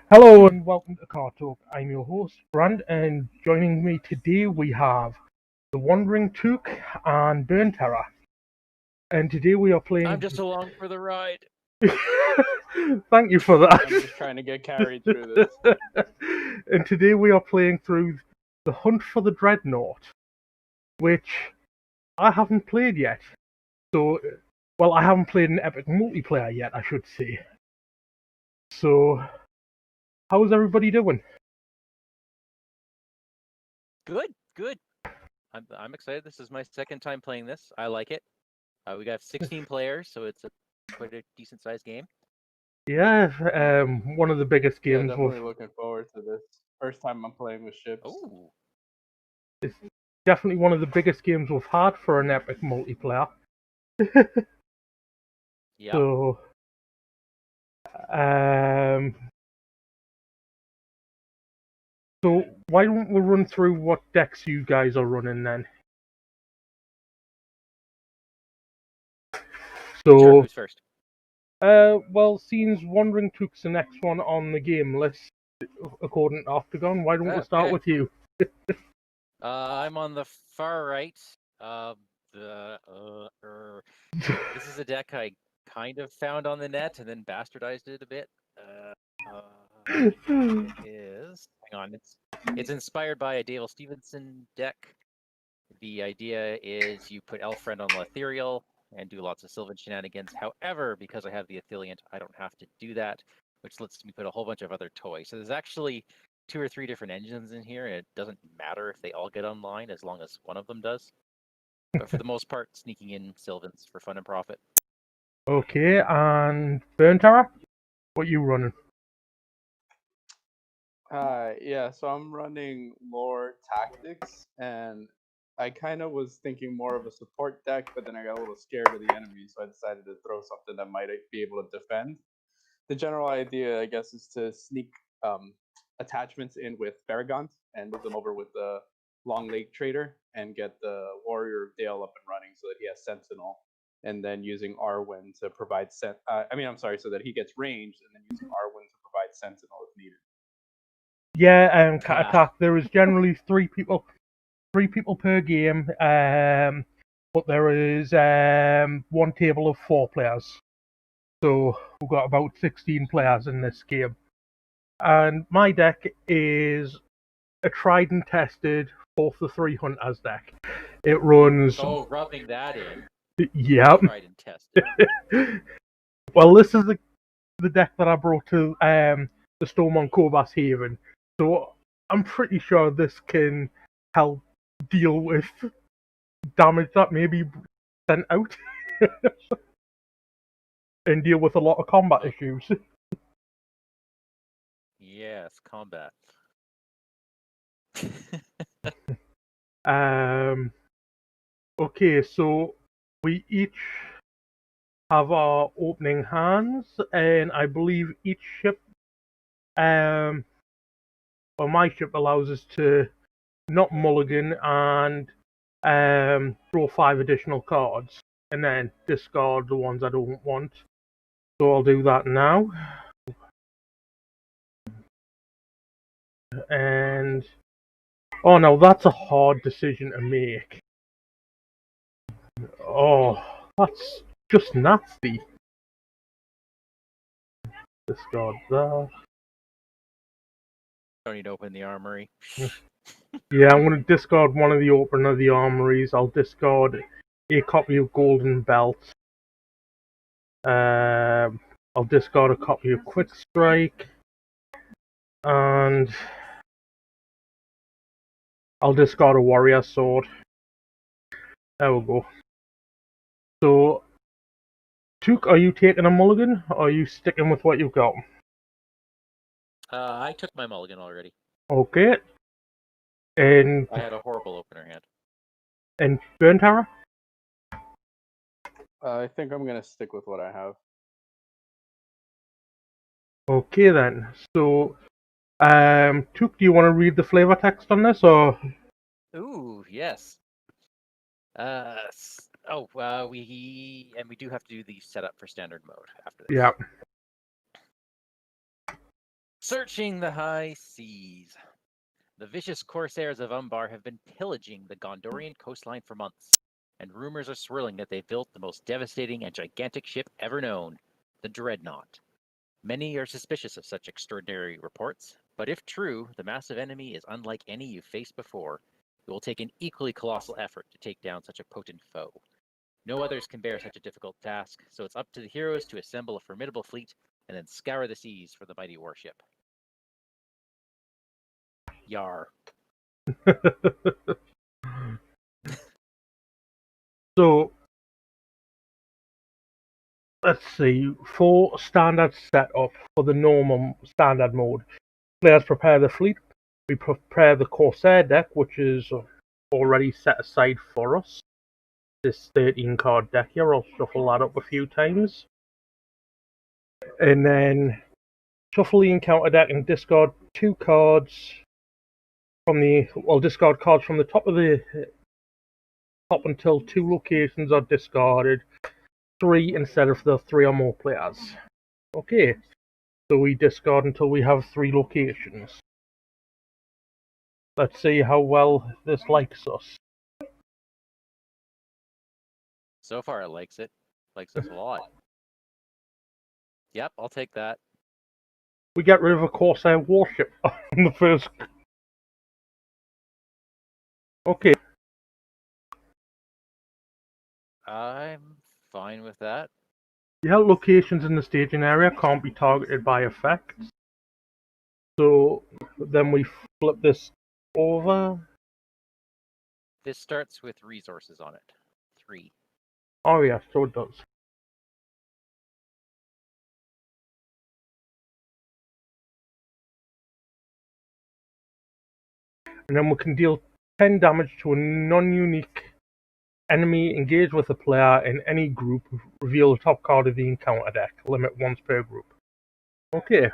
Hello and welcome to Car Talk. I'm your host, Brand, and joining me today we have the Wandering Took and Burn Terror. And today we are I'm playing. just along for the ride. Thank you for I'm that. just trying to get carried through this. And today we are playing through the Hunt for the Dreadnaught, which I haven't played yet. So, well, I haven't played an epic multiplayer yet, I should say. So, how's everybody doing? Good. I'm excited. This is my second time playing this. I like it. We got 16 players, so it's quite a decent sized game. Yeah, one of the biggest Yeah, games definitely looking forward to this. First time I'm playing with ships. Oh, It's definitely one of the biggest games we've had for an epic multiplayer. yeah. So, um, so why don't we run through what decks you guys are running then? Sure. So, Who's first? well, seems Wandering Took's the next one on the game list, according to Octagon. Why don't we start Okay. with you? I'm on the far right. This is a deck I kind of found on the net and then bastardized it a bit. It is. Hang on. It's inspired by a Dale Stevenson deck. The idea is you put Elf Friend on Ethereal and do lots of Sylvan shenanigans. However, because I have the Affiliate, I don't have to do that, which lets me put a whole bunch of other toys. So there's actually 2 or 3 different engines in here, and it doesn't matter if they all get online as long as one of them does. But for the most part, sneaking in Sylvans for fun and profit. Okay, and Burn Terror? What you running? Yeah, so I'm running lore tactics, and I kind of was thinking more of a support deck, but then I got a little scared of the enemy, so I decided to throw something that might be able to defend. The general idea, I guess, is to sneak attachments in with Farragon and move them over with the Long Lake Trader and get the Warrior of Dale up and running so that he has Sentinel, and then using Arwen to provide so that he gets ranged, and then using Arwen to provide Sentinel if needed. Yeah, cat attack. There is generally three people per game, but there is one table of 4 players. So we've got about 16 players in this game. And my deck is a tried and tested 4-3 Hunters deck. It runs. Oh, rubbing that in. Yep. Tried and tested. Well, this is the deck that I brought to the Storm on Cobas Haven. So I'm pretty sure this can help deal with damage that may be sent out and deal with a lot of combat issues. Yes, combat. Okay, so we each have our opening hands, and I believe each ship, well, my ship allows us to not mulligan and draw 5 additional cards, and then discard the ones I don't want. So I'll do that now. And oh no, that's a hard decision to make. Oh, that's just nasty. Discard that. Don't need to open the armory. Yeah, I'm going to discard one of the open of the armories. I'll discard a copy of Golden Belt. I'll discard a copy of Quick Strike. And I'll discard a Warrior Sword. There we go. So, Took, are you taking a mulligan, or are you sticking with what you've got? I took my mulligan already. Okay. And I had a horrible opener hand. and Burn Terror? I think I'm gonna stick with what I have. Okay then. So, Took, do you want to read the flavor text on this, or? Ooh, yes. We do have to do the setup for standard mode after this. Yeah. Searching the high seas. The vicious corsairs of Umbar have been pillaging the Gondorian coastline for months, and rumors are swirling that they've built the most devastating and gigantic ship ever known, the Dreadnaught. Many are suspicious of such extraordinary reports, but if true, the massive enemy is unlike any you've faced before. It will take an equally colossal effort to take down such a potent foe. No others can bear such a difficult task, so it's up to the heroes to assemble a formidable fleet and then scour the seas for the mighty warship. Yar. So, let's see. For standard setup, for the normal standard mode, players prepare the fleet. We prepare the Corsair deck, which is already set aside for us. This 13 card deck here, I'll shuffle that up a few times. And then shuffle the encounter deck and discard 2 cards from the, well, discard cards from the top of the top until 2 locations are discarded. 3 instead of the 3 or more players. Okay, so we discard until we have 3 locations. Let's see how well this likes us. So far, it likes it. Likes us a lot. Yep, I'll take that. We get rid of a Corsair warship on the first. Okay. I'm fine with that. Yeah, locations in the staging area can't be targeted by effects. So then we flip this over. This starts with resources on it. 3. Oh yeah, so it does. And then we can deal 10 damage to a non-unique enemy engaged with a player in any group. Reveal the top card of the encounter deck. Limit once per group. Okay.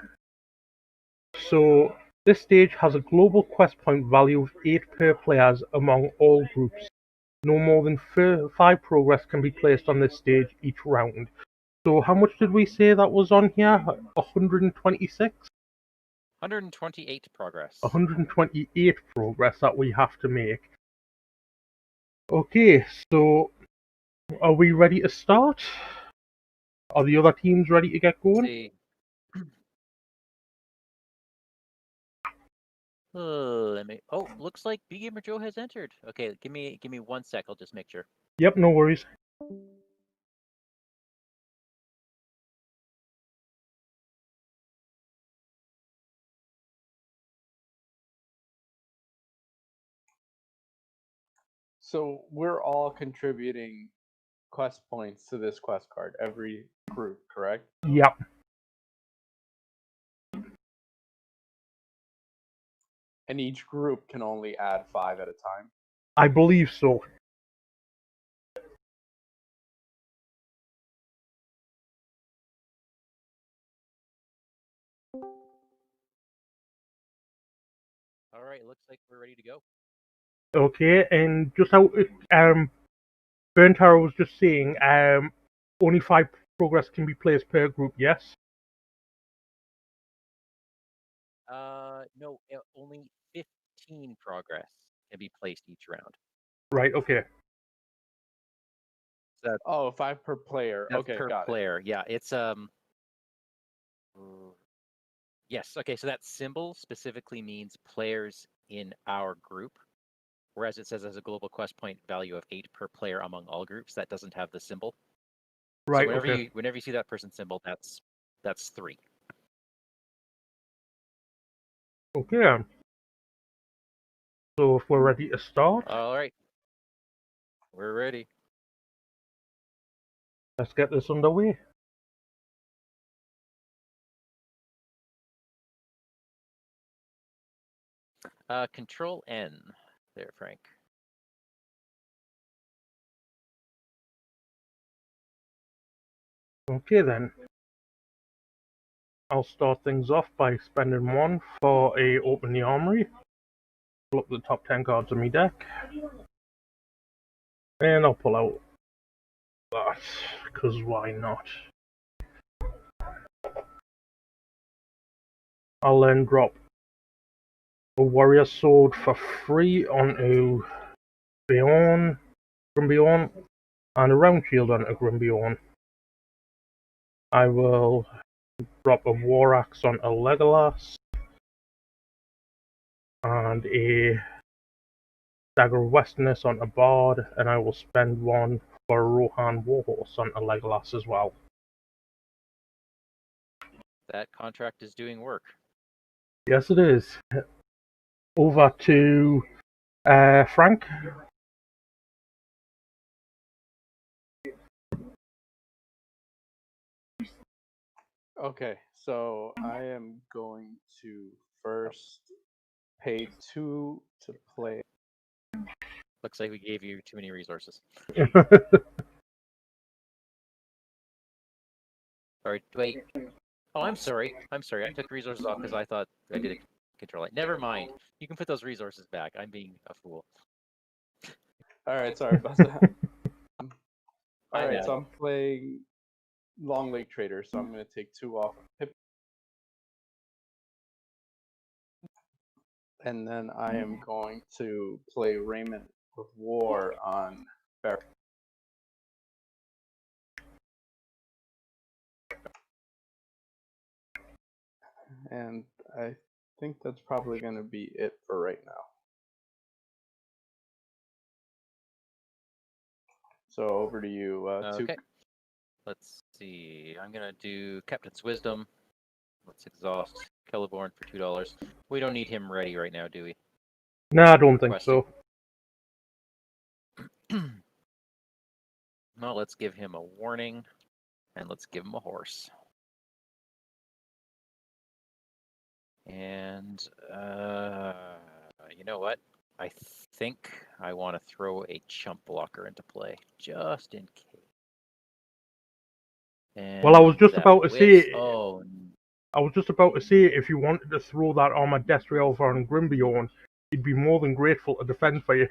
So this stage has a global quest point value of 8 per players among all groups. No more than 5 progress can be placed on this stage each round. So how much did we say that was on here? 126? 128 progress. 128 progress that we have to make. Okay, so are we ready to start? Are the other teams ready to get going? See. Let me. Oh, looks like B Gamer Joe has entered. Okay, give me 1 sec. I'll just make sure. Yep, no worries. So we're all contributing quest points to this quest card, every group, correct? Yep. And each group can only add 5 at a time. I believe so. All right, looks like we're ready to go. Okay, and just how Burnt Arrow was just saying, only 5 progress can be placed per group, yes? No, only 15 progress can be placed each round. Right, okay. So Oh, 5 per player. that's Okay, per got player. Yeah, it's Yes. Okay. So that symbol specifically means players in our group, whereas it says as a global quest point value of 8 per player among all groups. That doesn't have the symbol. Right, So okay. whenever you see that person symbol, that's 3. Okay. So if we're ready to start, All right. We're ready. let's get this underway. Control N. There, Frank. Okay then. I'll start things off by spending 1 for a open the armory. Pull up the top 10 cards of my deck. And I'll pull out that, because why not? I'll then drop a warrior sword for free onto Grimbeorn, and a round shield onto Grimbeorn. I will drop a war axe onto Legolas and a dagger of Westerness onto Bard, and I will spend one for a Rohan warhorse onto Legolas as well. That contract is doing work. Yes, it is. Over to Frank. Okay, so I am going to first pay 2 to play. Looks like we gave you too many resources. Sorry, wait. Oh, I'm sorry. I took resources off because I thought I did a control light. Never mind. You can put those resources back. I'm being a fool. Alright, sorry about that. I Alright, so know. I'm playing Long Lake Trader, so I'm going to take 2 off Pip. And then I am going to play Raiment of War on Barry. And I think that's probably going to be it for right now. So over to you, Okay. Let's see. I'm gonna do Captain's Wisdom. Let's exhaust Celeborn for $2. We don't need him ready right now, do we? No, I don't think so. Well, let's give him a warning, and let's give him a horse. And you know what? I think I want to throw a chump blocker into play, just in case. And Well, I was just about to say. Oh. I was just about to say, if you wanted to throw that on my Destriel on Grimbeorn, he'd be more than grateful to defend for you.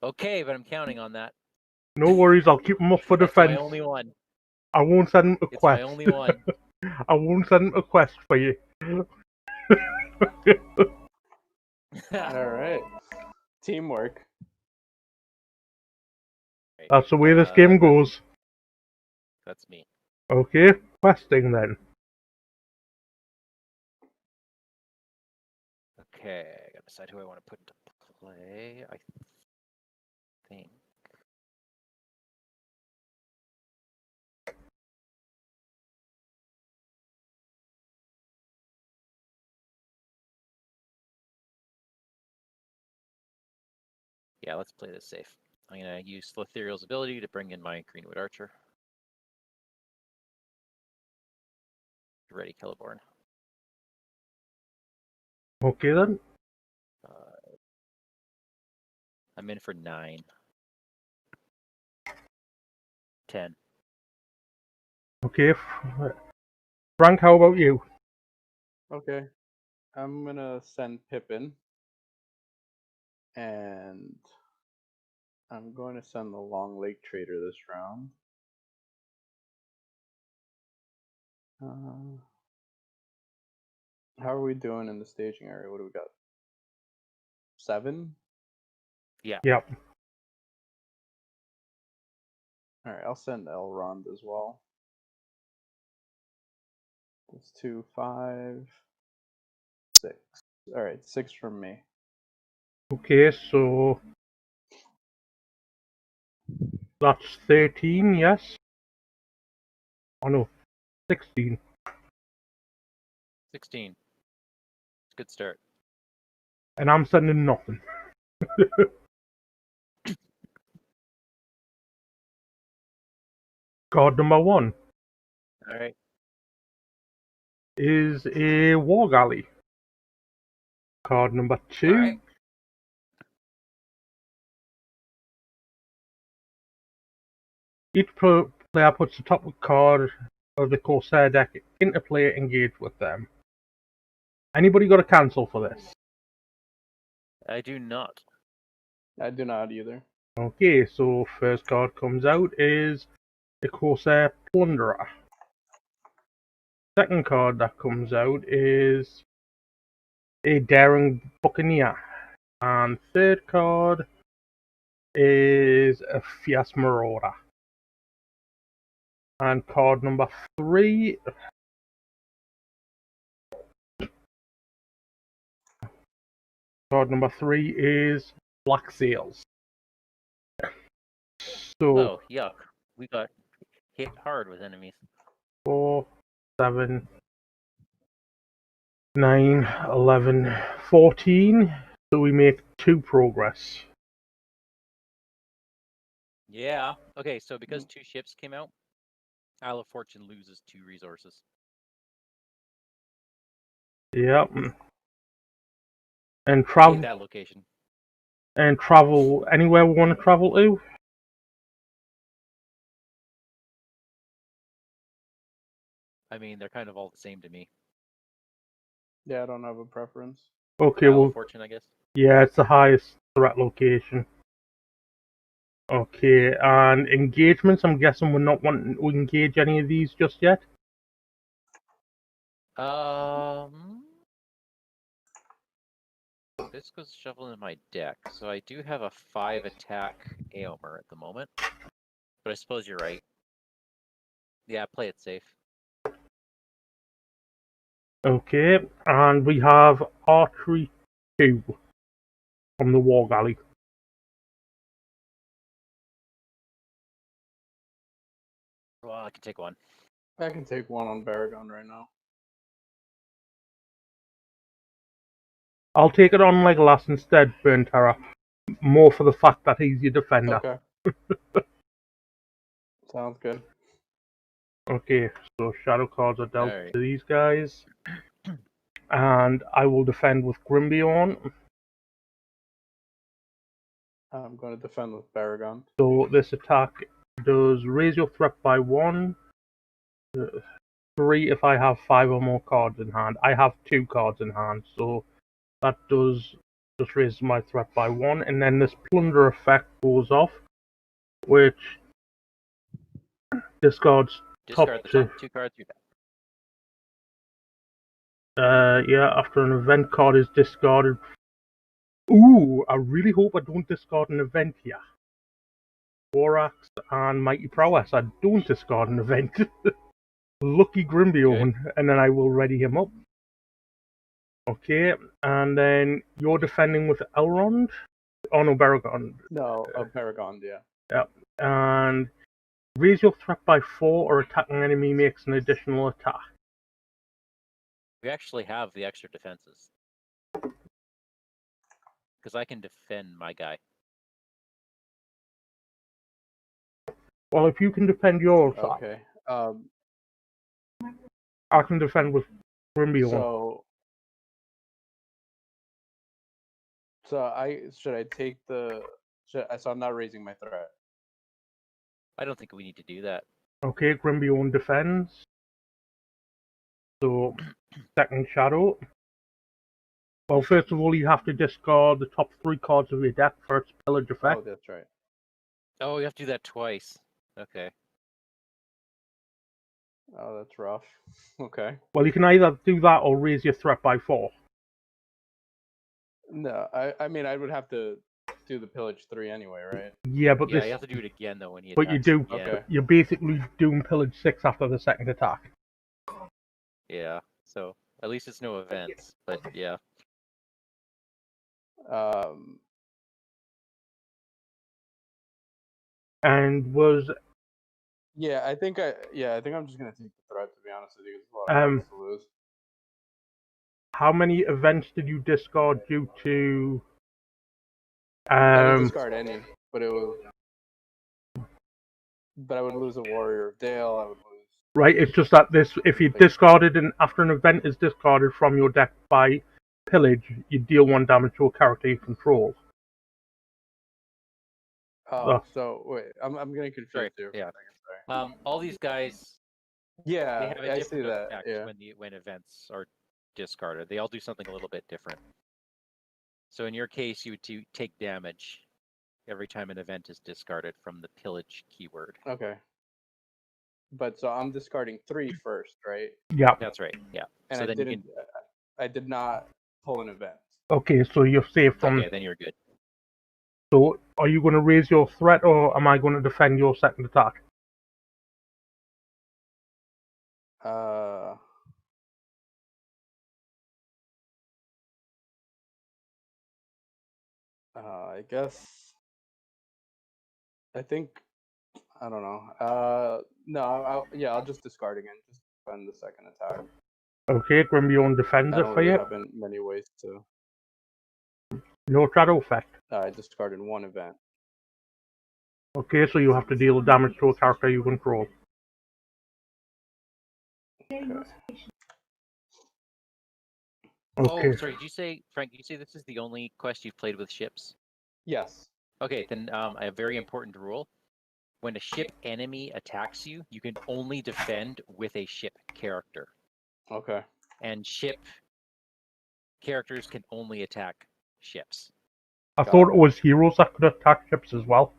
Okay, but I'm counting on that. No worries, I'll keep him up for That's defense. my only one. I won't send him a It's quest. my only one. I won't send him a quest for you. Alright. Teamwork. That's the way this game goes. That's me. Okay, questing then. Okay, I gotta decide who I want to put into play. I think. Yeah, let's play this safe. I'm gonna use Slitheriel's ability to bring in my Greenwood Archer. Ready, Celeborn. Okay then. I'm in for 9. 10. Okay, Frank, how about you? Okay. I'm gonna send Pippin. And I'm going to send the Long Lake Trader this round. How are we doing in the staging area? What do we got? 7? Yeah. Yep. Alright, I'll send Elrond as well. That's 2, 5, 6. Alright, 6 from me. Okay, so that's 13, yes? Oh no, 16. 16. It's a good start. And I'm sending nothing. Card number 1 Alright. is a War Galley. Card number 2 Alright. Each player puts the top card of the Corsair deck into play, engage with them. Anybody got a cancel for this? I do not. I do not either. Okay, so first card comes out is a Corsair Plunderer. Second card that comes out is a Daring Buccaneer. And third card is a Fierce Marauder. And card number 3. Card number 3 is Black Sails. So Oh, yuck. We got hit hard with enemies. 4, 7, 9, 11, 14. So we make 2 progress. Yeah. Okay, so because 2 ships came out, Isle of Fortune loses 2 resources. Yep. And I hate travel that location. anywhere we want to travel to. I mean, they're kind of all the same to me. Yeah, I don't have a preference. Okay, Isle well, of Fortune, I guess. yeah, it's the highest threat location. Okay, and engagements, I'm guessing we're not wanting to engage any of these just yet? This goes shuffling in my deck. So I do have a 5 attack Aomer at the moment. But I suppose you're right. Yeah, play it safe. Okay, and we have Archery 2 from the War Galley. Well, I can take one. I can take one on Baragon right now. I'll take it on Legolas instead, Burn Terror. More for the fact that he's your defender. Okay. Sounds good. Okay, so shadow cards are dealt Alright. to these guys. And I will defend with Grimbiorn. I'm going to defend with Baragon. So this attack does raise your threat by 1. 3 if I have 5 or more cards in hand. I have 2 cards in hand, so that does just raise my threat by 1. And then this plunder effect goes off, which discards Discard the top 2 cards you have. yeah, after an event card is discarded. Ooh, I really hope I don't discard an event here. War Axe and Mighty Prowess. I don't discard an event. Lucky Grimbiorn, and then I will ready him up. Okay, and then you're defending with Elrond? Oh no, Baragon. No, Baragon, yeah. Yep. And raise your threat by 4 or attacking enemy makes an additional attack. We actually have the extra defenses. Because I can defend my guy. Well, if you can defend yours, Okay. I can defend with Grimbiorn. So should I take the? So I'm not raising my threat. I don't think we need to do that. Okay, Grimbiorn defends. So, second shadow. Well, first of all, you have to discard the top 3 cards of your deck for its pillage effect. Oh, that's right. Oh, you have to do that twice. Okay. Oh, that's rough. Okay. Well, you can either do that or raise your threat by 4. No, I mean I would have to do the pillage 3 anyway, right? Yeah, but you have to do it again though when he But you attacks do. again. Okay. You're basically doing pillage 6 after the second attack. Yeah. So at least it's no events. But yeah. And was I think I'm just gonna take the threat, to be honest with you. It's a lot of cards to lose. how many events did you discard due to? I didn't discard any, but I would lose a Warrior of Dale. I would lose. Right, it's just that if you discarded and after an event is discarded from your deck by pillage, you deal 1 damage to a character you control. Oh, so wait, I'm getting confused here. Yeah. All these guys. Yeah, they have a I different see that. effect Yeah. when events are discarded. They all do something a little bit different. So in your case, you would take damage every time an event is discarded from the pillage keyword. Okay. But so I'm discarding 3 first, right? Yeah. That's right. Yeah. And so I then didn't. you can. I did not pull an event. Okay, so you're safe from. Okay, then you're good. So, are you going to raise your threat, or am I going to defend your second attack? I guess. I think. I don't know. No. I'll just discard again. Just defend the second attack. Okay, going to be on I defender don't for really you. have many ways to. No shadow effect. I discarded 1 event. Okay, so you have to deal damage to a character you control. Okay. Okay. Oh, sorry. Did you say, Frank? Did you say this is the only quest you've played with ships? Yes. Okay, then a very important rule: when a ship enemy attacks you, you can only defend with a ship character, Okay. and ship characters can only attack ships. I thought it it. was heroes that could attack ships as well.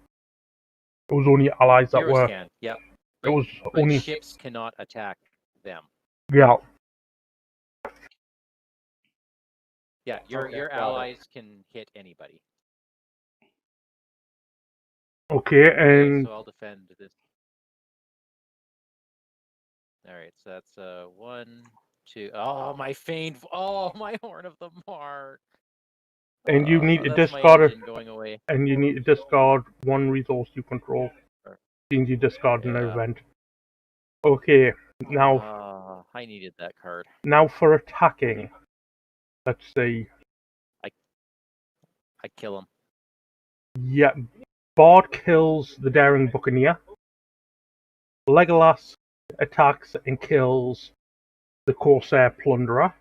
It was only allies that Heroes were. can, yep. It was But only. ships cannot attack them. Yeah. Yeah, your Okay, got it. allies can hit anybody. Okay, Okay, and so I'll defend this. All right, so that's 1, 2. Oh, my faint. Oh, my Horn of the Mark. you need to That's my discard it, engine going away. and you need to discard 1 resource you control. Since you discard an Yeah. event. Okay, now I needed that card. now for attacking. Let's see. I kill him. Yeah, Bard kills the Daring Buccaneer. Legolas attacks and kills the Corsair Plunderer,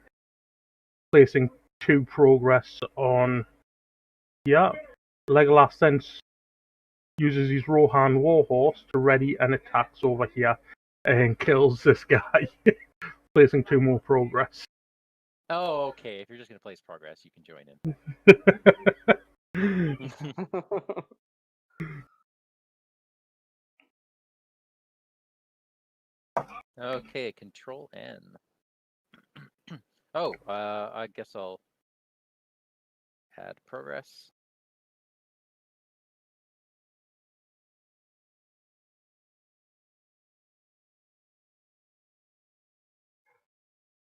placing 2 progress on. Yeah, Legolas then uses his Rohan Warhorse to ready and attacks over here and kills this guy, placing 2 more progress. Oh, okay. If you're just gonna place progress, you can join in. Okay, Control N. Oh, I guess I'll add progress.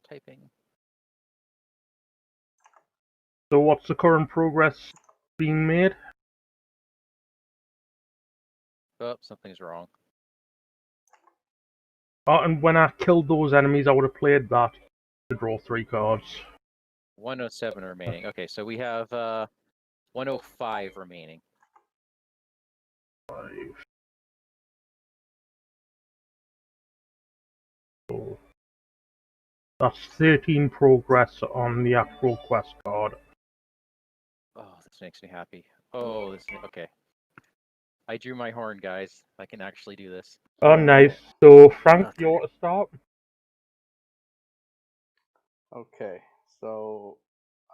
Typing. So what's the current progress being made? Oh, something's wrong. Oh, and when I killed those enemies, I would have played that to draw 3 cards. 107 remaining. Okay, so we have 105 remaining. 5. So that's 13 progress on the actual quest card. Oh, this makes me happy. Oh, this is okay. I drew my horn, guys. I can actually do this. Oh, nice. So, Frank, Okay. you want to start? Okay, so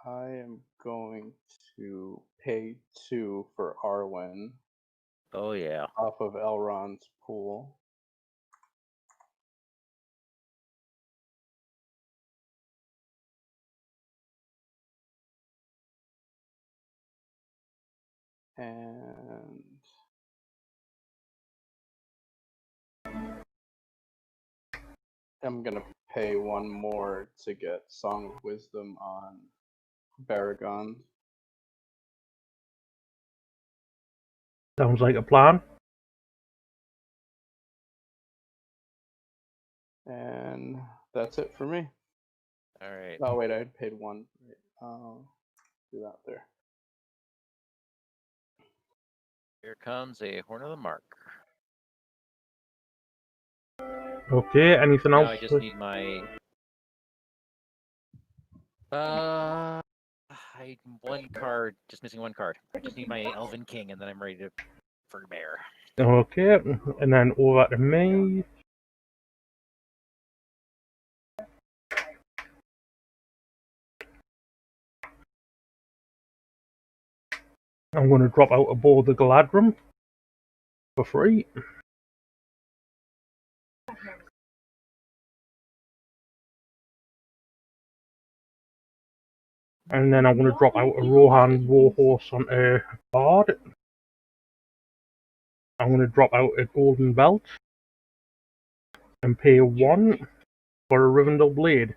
I am going to pay 2 for Arwen Oh, yeah. off of Elrond's pool. And I'm gonna pay 1 more to get Song of Wisdom on Baragon. Sounds like a plan. And that's it for me. All right. Oh wait, I had paid 1. I'll do that there. Here comes a Horn of the Mark. Okay, anything Now else? I just need my. One card. Just missing 1 card. I just need my Elven King, and then I'm ready for bear. Okay, and then over to me. I'm going to drop out aboard the Galadrim for free. And then I'm going to drop out a Rohan Warhorse onto Bard. I'm going to drop out a Golden Belt and pay 1 for a Rivendell Blade.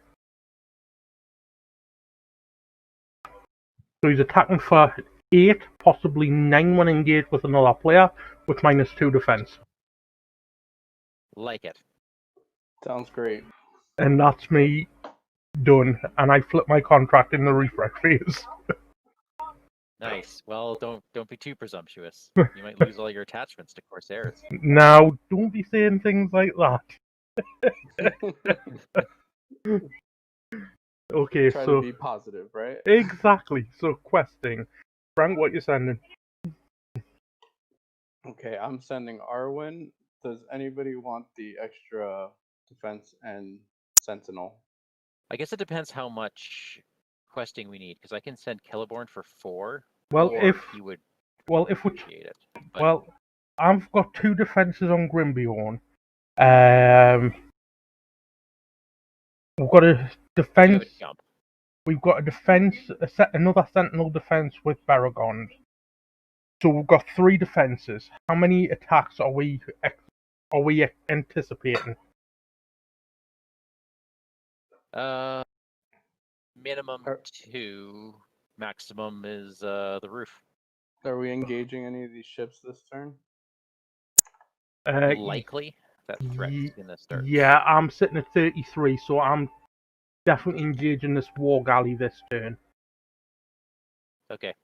So he's attacking for 8, possibly 9 when engaged with another player, with -2 defense. Like it. Sounds great. And that's me done. And I flip my contract in the refresh phase. Nice. Well, don't be too presumptuous. You might lose all your attachments to Corsairs. Now, don't be saying things like that. Okay, Try so to be positive, right? exactly. So questing, Frank, what you sending? Okay, I'm sending Arwen. Does anybody want the extra defense and sentinel? I guess it depends how much questing we need, because I can send Celeborn for 4. Well, or if he would we appreciate it. But well, I've got 2 defenses on Grimbeorn. We've got a you have defense. a jump. We've got a defense, another Sentinel defense with Baragond. So we've got 3 defenses. How many attacks are we anticipating? Minimum Are- 2. Maximum is the roof. Are we engaging any of these ships this turn? Likely that threat's gonna start. Yeah, I'm sitting at 33, so I'm definitely engaging this war galley this turn. Okay.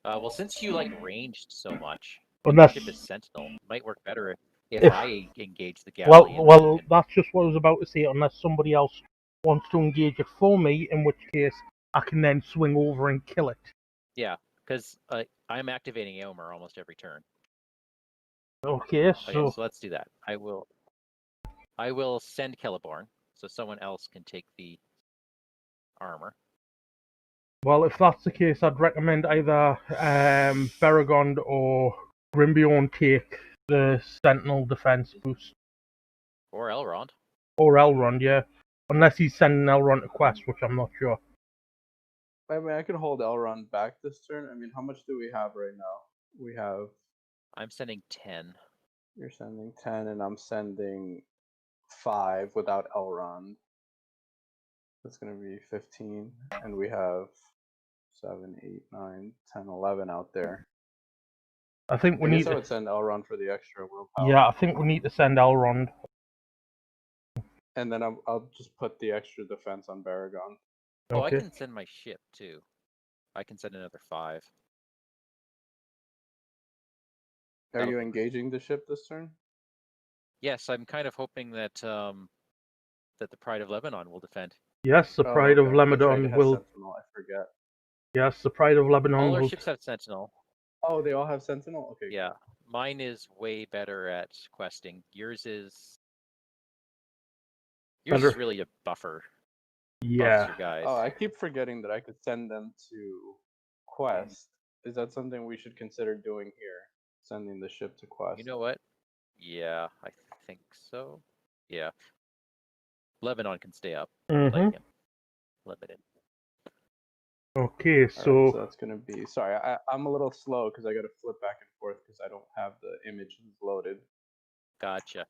Well, since you like ranged so much, Unless, your ship is Sentinel. It might work better if If- I engage the galley. well, that's just what I was about to say. Unless somebody else wants to engage it for me, in which case I can then swing over and kill it. Yeah, because I'm activating Eomer almost every turn. Okay, Okay, so so let's do that. I will send Celeborn, so someone else can take the armor. well, if that's the case, I'd recommend either Baragond or Grimbeorn take the Sentinel defense boost, Or Elrond. or Elrond, yeah, unless he's sending Elrond to quest, which I'm not sure. I mean, I could hold Elrond back this turn. I mean, how much do we have right now? We have. I'm sending 10. You're sending 10, and I'm sending 5 without Elrond. That's going to be 15, and we have 7, 8, 9, 10, 11 out there. I think we I need guess I to, would send Elrond for the extra willpower. yeah, I think we need to send Elrond. And then I'll just put the extra defense on Baragon. Oh, Okay. I can send my ship too. I can send another 5. Are you engaging the ship this turn? Yes, I'm kind of hoping that that the Pride of Lebanon will defend. Yes, the Pride of Which Lebanon has will. Sentinel, I forget. Yes, the Pride of Lebanon All our will. ships have Sentinel. Oh, they all have Sentinel? Okay. Yeah, mine is way better at questing. Yours is Better. really a buffer. Yeah. Buffs your guys. Oh, I keep forgetting that I could send them to quest. Is that something we should consider doing here? Sending the ship to quest. You know what? Yeah, I think so. Yeah. Lebanon can stay up. Mm-hmm. Like him. Limited. Okay, So that's gonna be. Sorry, I'm a little slow because I got to flip back and forth because I don't have the images loaded. Gotcha.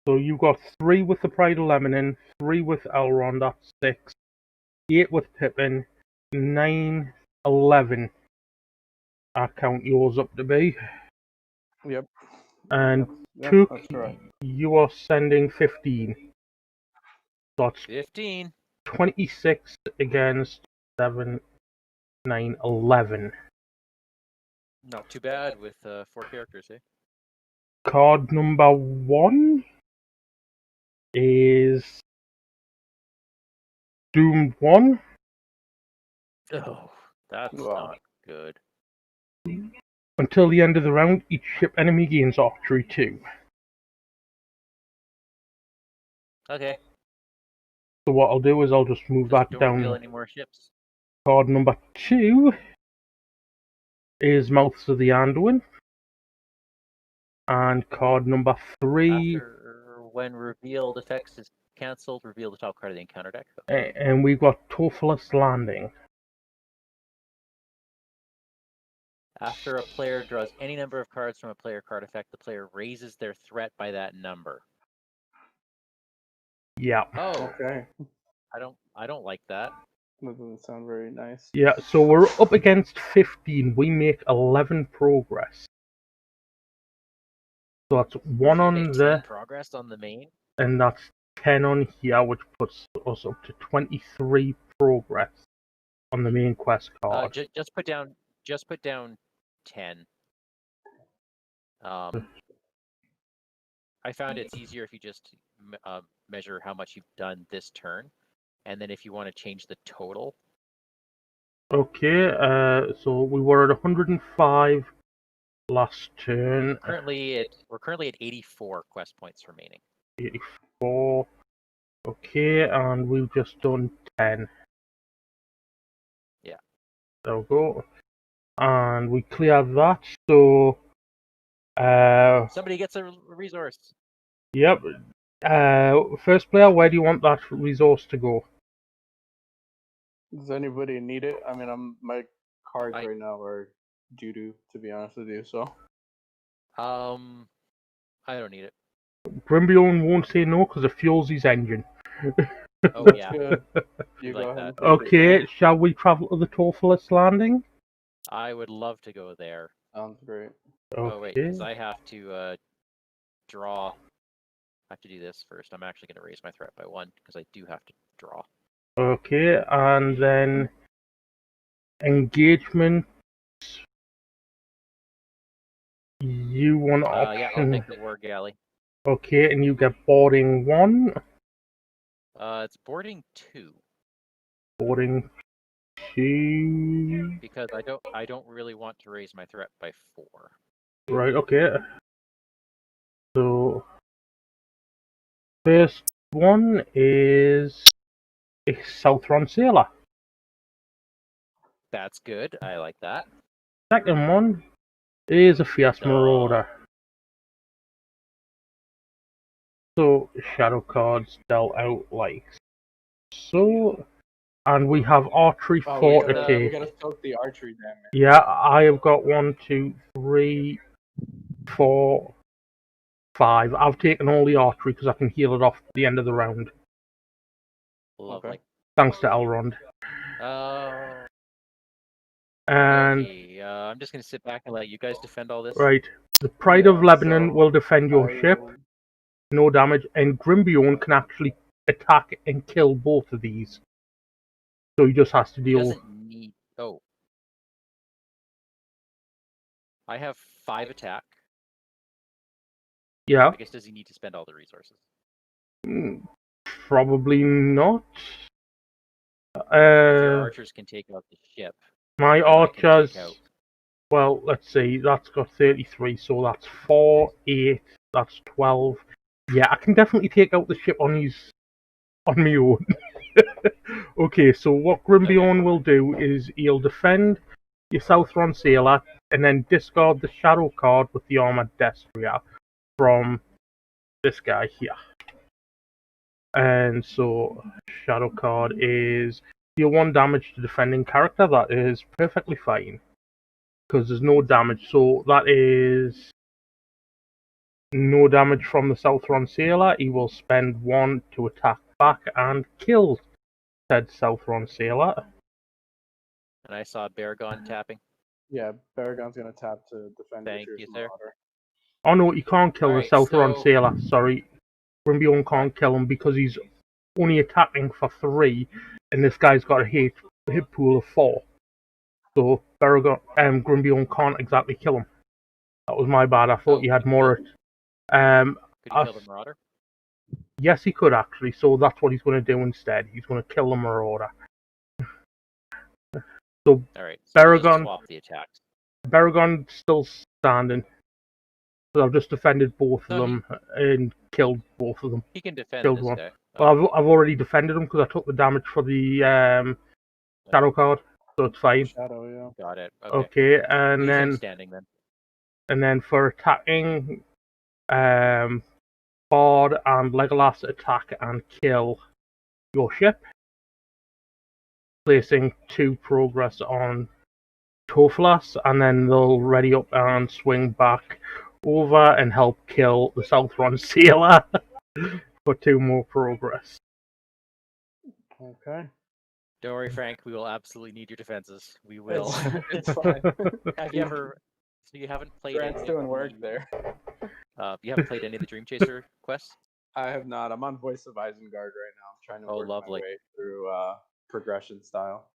So you've got 3 with the Pride of Lebanon, 3 with Elrond, that's 6, 8 with Pippin, 9, 11. I count yours up to be. Yep. And Yep, Took, that's right. you are sending 15. So that's 15. 26 against 7, 9, 11. Not too bad with 4 characters, eh? Card number 1 is Doomed 1. Oh, that's Wow. not good. Until the end of the round, each ship enemy gains archery 2. Okay. So what I'll do is I'll just move Just that don't reveal down. any more ships. Card number 2 is Mouths of the Anduin. And card number 3... After when revealed effects is cancelled. Reveal the top card of the encounter deck. And we've got Toothless Landing. After a player draws any number of cards from a player card effect, the player raises their threat by that number. Yeah. Oh, Okay. I don't like that. That doesn't sound very nice. Yeah, so we're up against 15. We make 11 progress. So that's 1 You on make 10 there, progress on the main. and that's 10 on here, which puts us up to 23 progress on the main quest card. Just put down 10. I found it's easier if you just measure how much you've done this turn, and then if you want to change the total. Okay, so we were at 105 last turn. We're currently at 84 quest points remaining. 84. Okay, and we've just done 10. Yeah. There we go. And we clear that, so Somebody gets a resource. yep. First player, where do you want that resource to go? Does anybody need it? I mean, my cards right now are doo-doo, to be honest with you, so. I don't need it. Grimbion won't say no because it fuels his engine. Oh That's yeah. good. You Like go ahead. that. And take Okay, it. shall we travel to the Toothless Landing? I would love to go there. Sounds great. Okay. Oh wait, because I have to draw. I have to do this first. I'm actually going to raise my threat by 1 because I do have to draw. Okay, and then engagement. You want option? Yeah, I'll take the war galley. Okay, and you get boarding 1. It's boarding 2 Boarding 2. because I don't really want to raise my threat by 4. Right. Okay. So first one is a Southron Sailor. That's good. I like that. Second one is a Fierce Marauder. So shadow cards dealt out like so, and we have archery Oh, fortitude. we gotta soak the archery damage. Yeah, I have got 1, 2, 3, 4, 5. I've taken all the archery because I can heal it off at the end of the round. Lovely. Okay. Thanks to Elrond. And Okay, I'm just gonna sit back and let you guys defend all this. right, the Pride of Lebanon so will defend your ship, no damage, and Grimbion can actually attack and kill both of these. So he just has to He deal. doesn't need. Oh, I have 5 attack. Yeah. I guess does he need to spend all the resources? Probably not. Your archers can take out the ship. My and I can archers. take out- Well, let's see. That's got 33, so that's 4, 8. That's 12. Yeah, I can definitely take out the ship on my own. Okay, so what Grimbion will do is he'll defend your Southron Sailor and then discard the shadow card with the Armored Destroyer from this guy here. And so shadow card is deal 1 damage to defending character. That is perfectly fine because there's no damage. So that is no damage from the Southron Sailor. He will spend 1 to attack back and kill said Southron Sailor. And I saw Baragon tapping. Yeah, Baragon's gonna tap to defend. Thank you, sir. Oh no, you can't kill Alright, the Southron so- Sailor. Sorry, Grimbion can't kill him because he's only attacking for 3, and this guy's got a hit pool of 4. So Grimbion can't exactly kill him. That was my bad. I thought you had more. Could he kill the Marauder? Yes, he could actually. So that's what he's going to do instead. He's going to kill the Marauder. So Alright, so we'll just Baragon, swap the attacks. Baragon's still standing. So I've just defended both of them and killed both of them. He can defend Killed this one. guy. Well, I've already defended him because I took the damage for the shadow card, so it's fine. Shadow, yeah. Got it. Okay, and Leave him then standing then. for attacking, Bard and Legolas attack and kill your ship, placing 2 progress on Tophlas, and then they'll ready up and swing back over and help kill the Southron sailor for 2 more progress. Okay. Don't worry, Frank. We will absolutely need your defenses. We will. It's fine. Have you ever? So you haven't played Grant's any doing of work the, there. You haven't played any of the Dream Chaser quests? I have not. I'm on Voice of Isengard right now. I'm trying to Oh, work lovely. my way through progression style.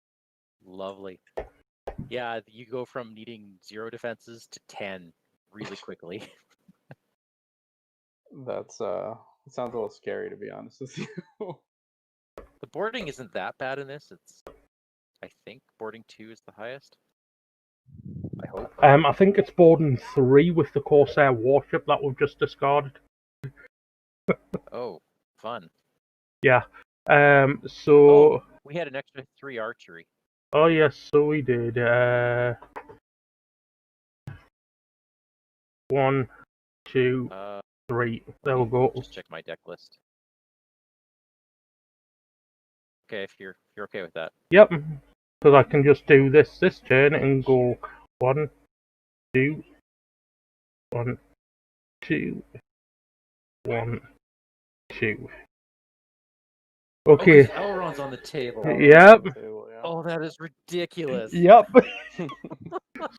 Lovely. Yeah, you go from needing 0 defenses to 10 really quickly. That's it sounds a little scary, to be honest with you. The boarding isn't that bad in this. It's, I think, boarding 2 is the highest. I hope. I think it's boarding 3 with the Corsair warship that we've just discarded. Oh, fun. Yeah. Oh, we had an extra 3 archery. Oh yes, so we did. 1, 2, 3. There we go. Just check my deck list. Okay, if you're okay with that. Yep. Because I can just do this turn and go 1, 2, 1, 2, 1, 2. Okay. Oh, Elrond's on the table. Yep. Oh, that is ridiculous. Yep.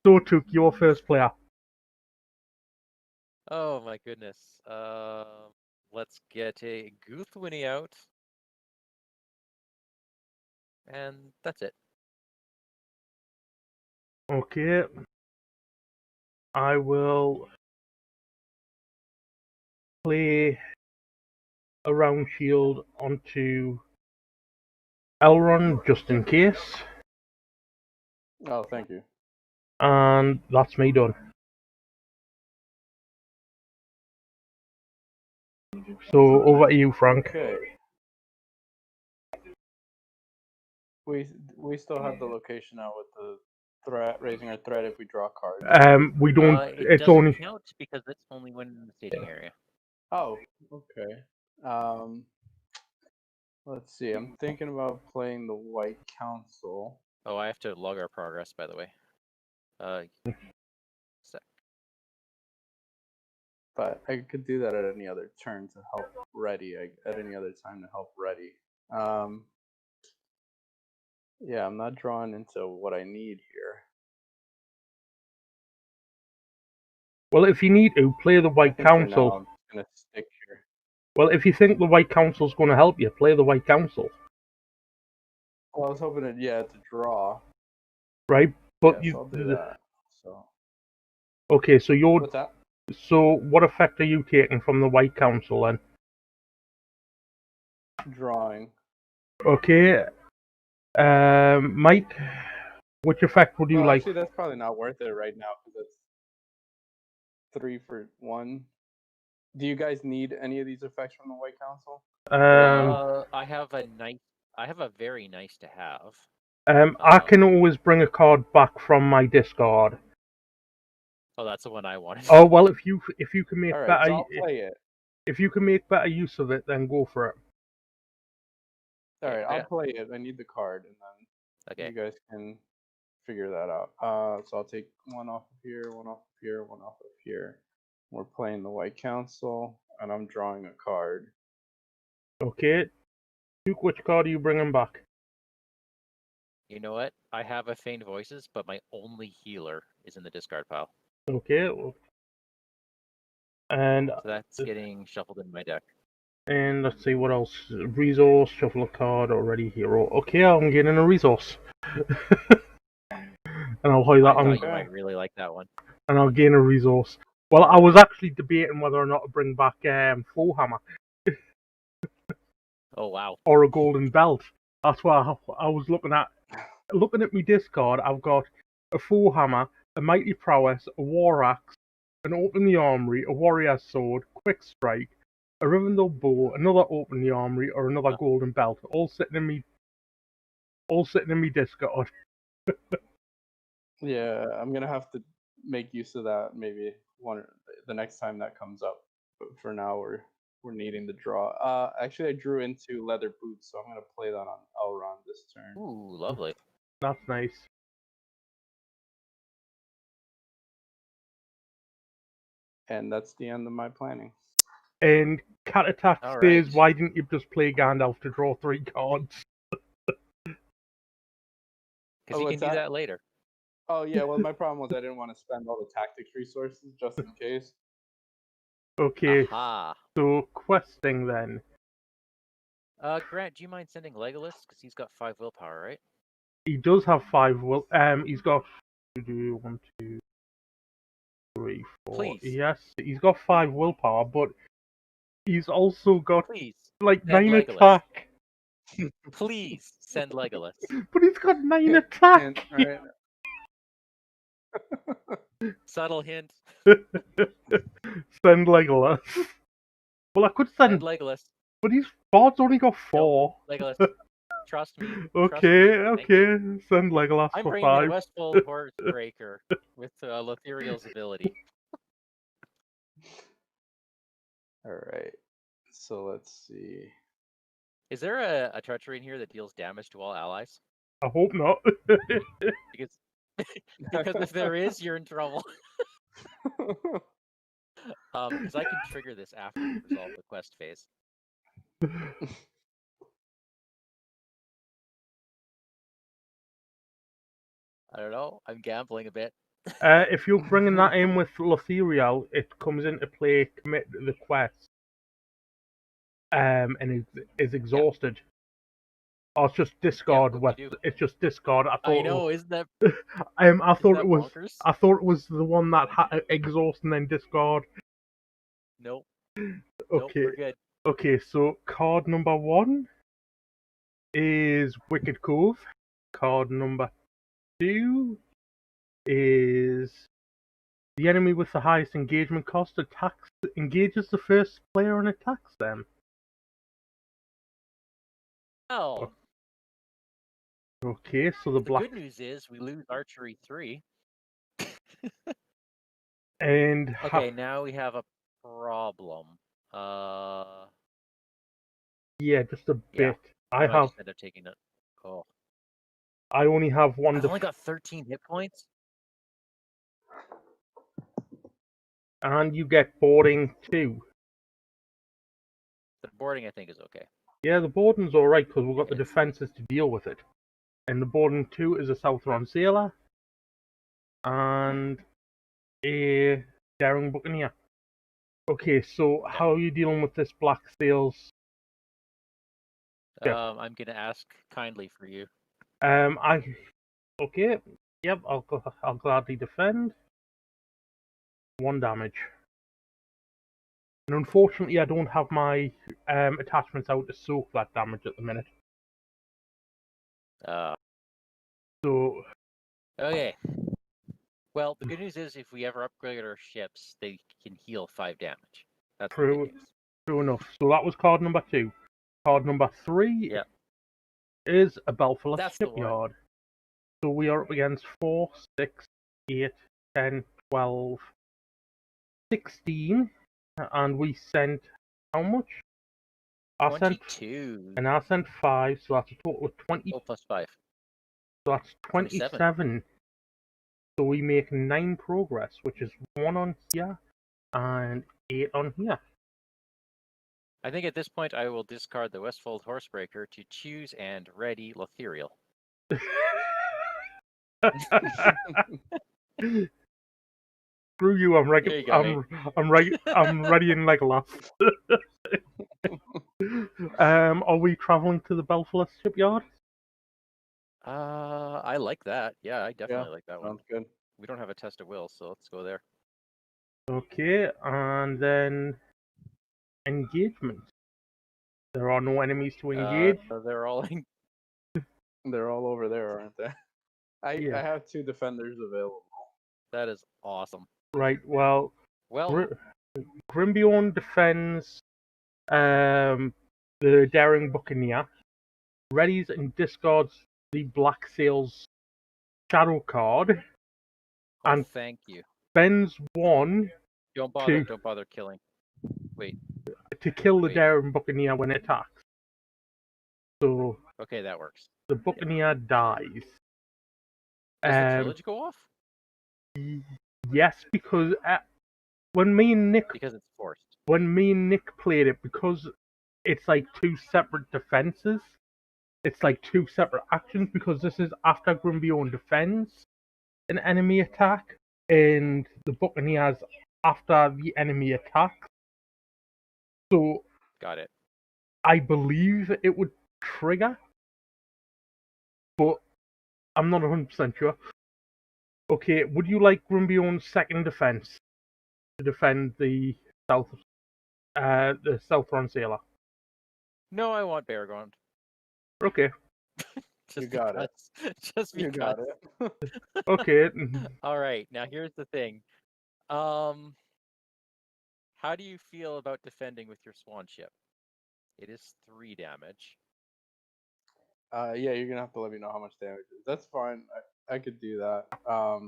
So took your first player. Oh my goodness. Let's get a Guthwinny out. And that's it. Okay. I will play a round shield onto Elrond just in case. Oh, thank you. And that's me done. So over to you, Frank. Okay. We still have the location out with the threat, raising our threat if we draw cards. We don't. It It's doesn't only. count because it's only when in the staging area. Oh, okay. Let's see. I'm thinking about playing the White Council. Oh, I have to log our progress, by the way. Sec. But I could do that at any other turn to help ready. At any other time to help ready. Yeah, I'm not drawing into what I need here. Well, if you need to play the White Council. I'm just gonna stick here. Well, if you think the White Council's going to help you, play the White Council. Well, I was hoping to draw. Right, but yes, I'll do that. So. Okay, so you're. What's that? So what effect are you taking from the White Council then? Drawing. Okay. Mike, which effect would you like? Actually, that's probably not worth it right now because it's 3 for 1. Do you guys need any of these effects from the White Council? I have a very nice to have. I can always bring a card back from my discard. Oh, that's the one I wanted. Oh well, if you can make Alright, better, so I'll play it. If you can make better use of it, then go for it. Alright, I'll play it. I need the card, and then you guys can figure that out. So I'll take 1 off of here, 1 off of here, 1 off of here. We're playing the White Council, and I'm drawing a card. Okay. Duke, which card are you bringing back? You know what? I have a Feigned Voices, but my only healer is in the discard pile. Okay. And so that's getting shuffled in my deck. And let's see what else. Resource, shuffle a card, already hero. Okay, I'm getting a resource. And I'll hide that I on. thought you might really like that one. And I'll gain a resource. Well, I was actually debating whether or not to bring back Foehammer. Oh wow. Or a golden belt. That's what I was looking at. Looking at my discard, I've got a Foehammer, a Mighty Prowess, a War Axe, an Open the Armory, a Warrior's Sword, Quick Strike, a Rivendell Bow, another Open the Armory, or another golden belt, all sitting in me discard. Yeah, I'm gonna have to make use of that maybe the next time that comes up. But for now, we're we're needing the draw. Actually, I drew into leather boots, so I'm gonna play that on Elrond this turn. Ooh, lovely. That's nice. And that's the end of my planning. And Cat Attack All says, right. why didn't you just play Gandalf to draw 3 cards? Because you can what's do that? that later. Oh yeah, well my problem was I didn't want to spend all the tactics resources just in case. Okay, Aha. so questing then. Grant, do you mind sending Legolas? Because he's got 5 willpower, right? He does have 5 will. He's got 1, 2, 3, 4. Please. Yes, he's got 5 willpower, but he's also got Please. like Send 9 Legolas. attack. Please send Legolas. But he's got 9 attack. Right. Subtle hint. Send Legolas. Well, I could Send send, Legolas. but his bard's only got 4. Legolas. Trust me. Okay, Trust me. okay. Send Legolas I'm for bringing in 5. a Westfold Horsebreaker with Lothariel's ability. All right. So let's see. Is there a treachery in here that deals damage to all allies? I hope not. Because if there is, you're in trouble. Because I can trigger this after we resolve the quest phase. I don't know. I'm gambling a bit. If you're bringing that in with Lothariel, it comes into play, commit the quest, and is exhausted. Or it's just discard. Yeah, what do you do? It's just discard. I know, isn't that? I thought that it was. bonkers? I thought it was the one that had exhaust and then discard. Nope. Okay. Nope, we're good. Okay. So card number 1 is Wicked Cove. Card number 2 is the enemy with the highest engagement cost engages the first player and attacks them. Oh. Okay, so the black good news is we lose archery 3. and Okay, now we have a problem. yeah, just a Yeah. bit. I just end up taking it. Oh. I only have 1. I've only got 13 hit points. And you get boarding 2. The boarding, I think, is okay. Yeah, the boarding's alright because we've got the Yes. defenses to deal with it. And the boarding 2 is a Southron Sailor and a Daring Buccaneer. Okay, so how are you dealing with this Black Sails? Yeah. I'm gonna ask kindly for you. Okay, yep, I'll gladly defend. 1 damage. And unfortunately, I don't have my attachments out to soak that damage at the minute. So Okay. Well, the good news is if we ever upgrade our ships, they can heal 5 damage. That's the good news. True enough. So that was card number 2. Card number 3 is a Belfast shipyard. So we are up against 4, 6, 8, 10, 12, 16. And we sent how much? I 22. And I sent 5, so that's a total of 20. Oh, plus 5. So that's 27. So we make 9 progress, which is 1 on here and 8 on here. I think at this point I will discard the Westfold Horsebreaker to choose and ready Lothariel. Screw you! I'm ready. I'm ready in Legolas. Are we traveling to the Belfast shipyard? I like that. Yeah, I definitely like that one. Sounds good. We don't have a test of will, so let's go there. Okay, and then engagement. There are no enemies to engage. They're all They're all over there, aren't they? I have 2 defenders available. That is awesome. Right. Well, Grimbiorn defends the Daring Buccaneer, readies and discards the Black Sails Shadow card, and thank you. spends 1. Don't bother killing. Wait. to kill the Wait. daring buccaneer when it attacks. So Okay, that works. the buccaneer dies. Does the trillage go off? Yes, because when me and Nick Because it's forced. played it, because it's like two separate defenses. It's like two separate actions, because this is after Grimbion defends an enemy attack, and the buccaneers after the enemy attack. So Got it. I believe it would trigger, but I'm not 100% sure. Okay, would you like Grimbion's second defense to defend the Southron sailor? No, I want Bearground. Okay. You got it. Just You because. got it. Okay. All right, now here's the thing. How do you feel about defending with your swan ship? It is 3 damage. Yeah, you're gonna have to let me know how much damage it is. That's fine. I could do that. I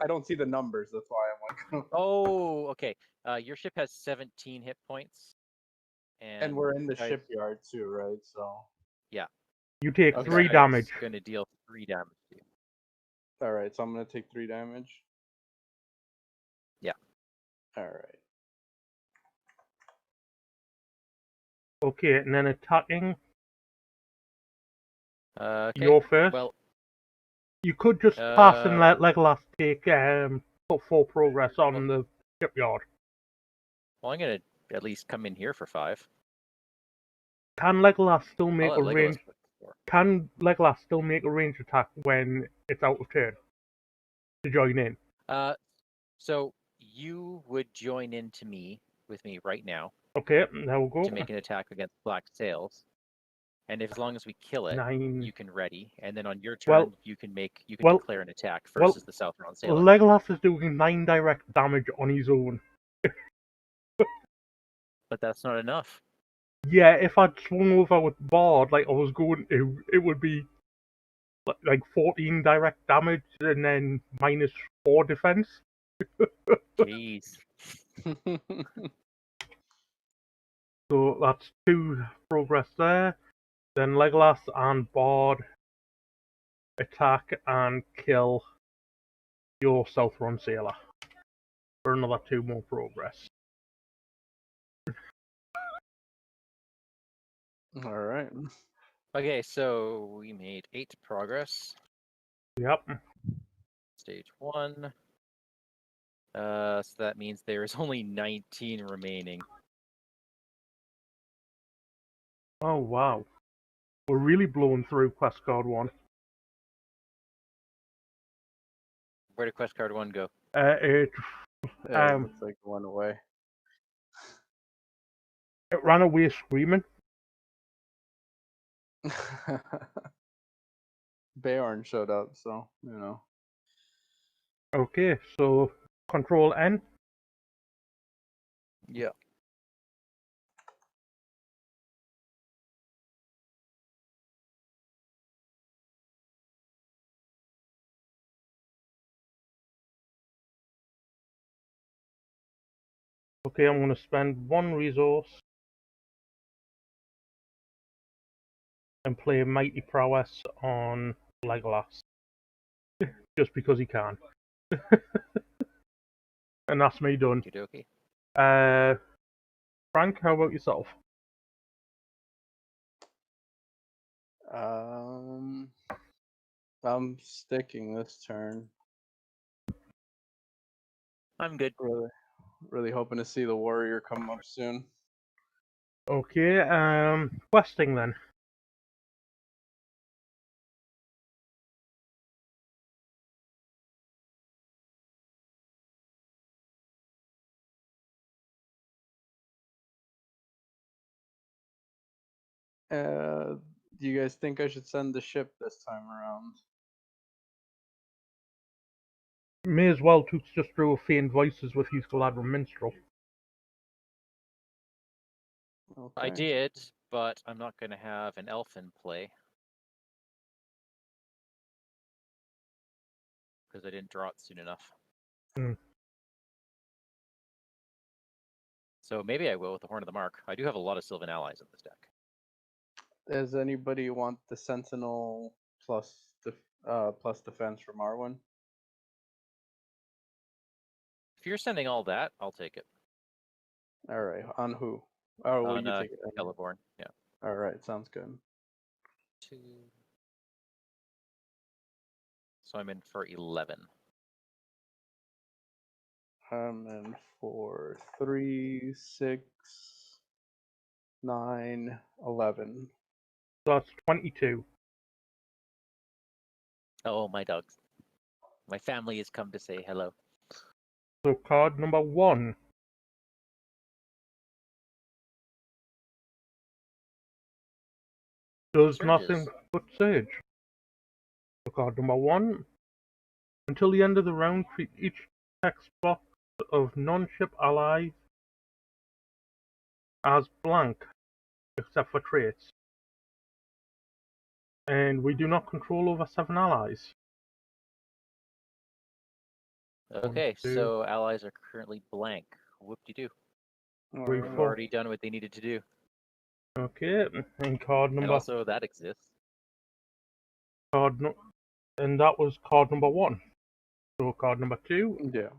don't see the numbers. That's why I'm like. Oh, okay. Your ship has 17 hit points, And we're in the shipyard too, right? So. Yeah. You take Okay. 3 damage. It's gonna deal 3 damage to you. All right, so I'm gonna take 3 damage. Yeah. All right. Okay, and then attacking. Okay. You're first. Well, you could just pass and let Legolas take full progress on the shipyard. Well, I'm gonna at least come in here for 5. Can Legolas still make I'll a let range? Legolas put 4. Can Legolas still make a range attack when it's out of turn to join in? So you would join into me with me right now Okay, there we go. to make an attack against Black Sails, and as long as we kill it, 9. you can ready, and then on your turn you can declare an attack versus the Southron Sailor. Legolas is doing 9 direct damage on his own. But that's not enough. Yeah, if I'd swung over with Bard like I was going to, it would be like 14 direct damage and then minus 4 defense. Jeez. So that's 2 progress there. Then Legolas and Bard attack and kill your Southron Sailor for another 2 more progress. All right. Okay, so we made 8 progress. Yep. Stage 1. So that means there is only 19 remaining. Oh wow. We're really blowing through Quest Card 1. Where did Quest Card 1 go? It looks like one away. It ran away screaming. Beorn showed up, so you know. Okay, so Control N. Yeah. Okay, I'm going to spend 1 resource and play Mighty Prowess on Legolas. Just because he can. And that's me done. Okey-dokey. Frank, how about yourself? I'm sticking this turn. I'm good. Really hoping to see the warrior come up soon. Okay, questing then. Do you guys think I should send the ship this time around? May as well to just throw faint voices with his Galadrim Minstrel. Okay. I did, but I'm not going to have an elf in play. Because I didn't draw it soon enough. So maybe I will with the Horn of the Mark. I do have a lot of Sylvan allies in this deck. Does anybody want the Sentinel plus plus defense from Arwen? If you're sending all that, I'll take it. All right, on who? Oh, well, On you take it. Celeborn, yeah. All right, sounds good. 2. So I'm in for 11. I'm in for 3, 6, 9, 11. So that's 22. Oh, my dogs. My family has come to say hello. So card number 1. Does Surges. nothing but Surge. So card number 1. Until the end of the round, treat each text box of non-ship allies as blank, except for traits. And we do not control over 7 allies. Okay, 1, 2, so allies are currently blank. Whoop-de-doo. All Three, right. They've four. already done what they needed to do. Okay, and card And number also that exists. and that was card number 1. So card number 2 Yeah.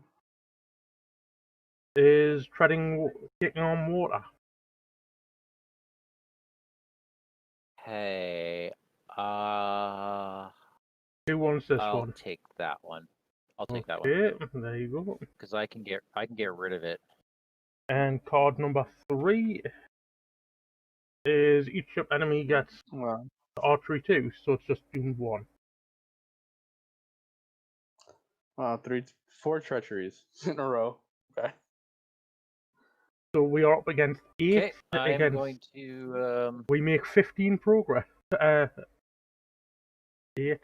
is taking on water. Hey, Who wants this I'll one? take that one. I'll take that one Okay, there you go. because I can get rid of it. And card number 3 is each ship enemy gets Well, archery 2, so it's just doom 1. 4 treacheries in a row. Okay. So we are up against 8 Okay, I am against. going to. We make 15 progress. 8.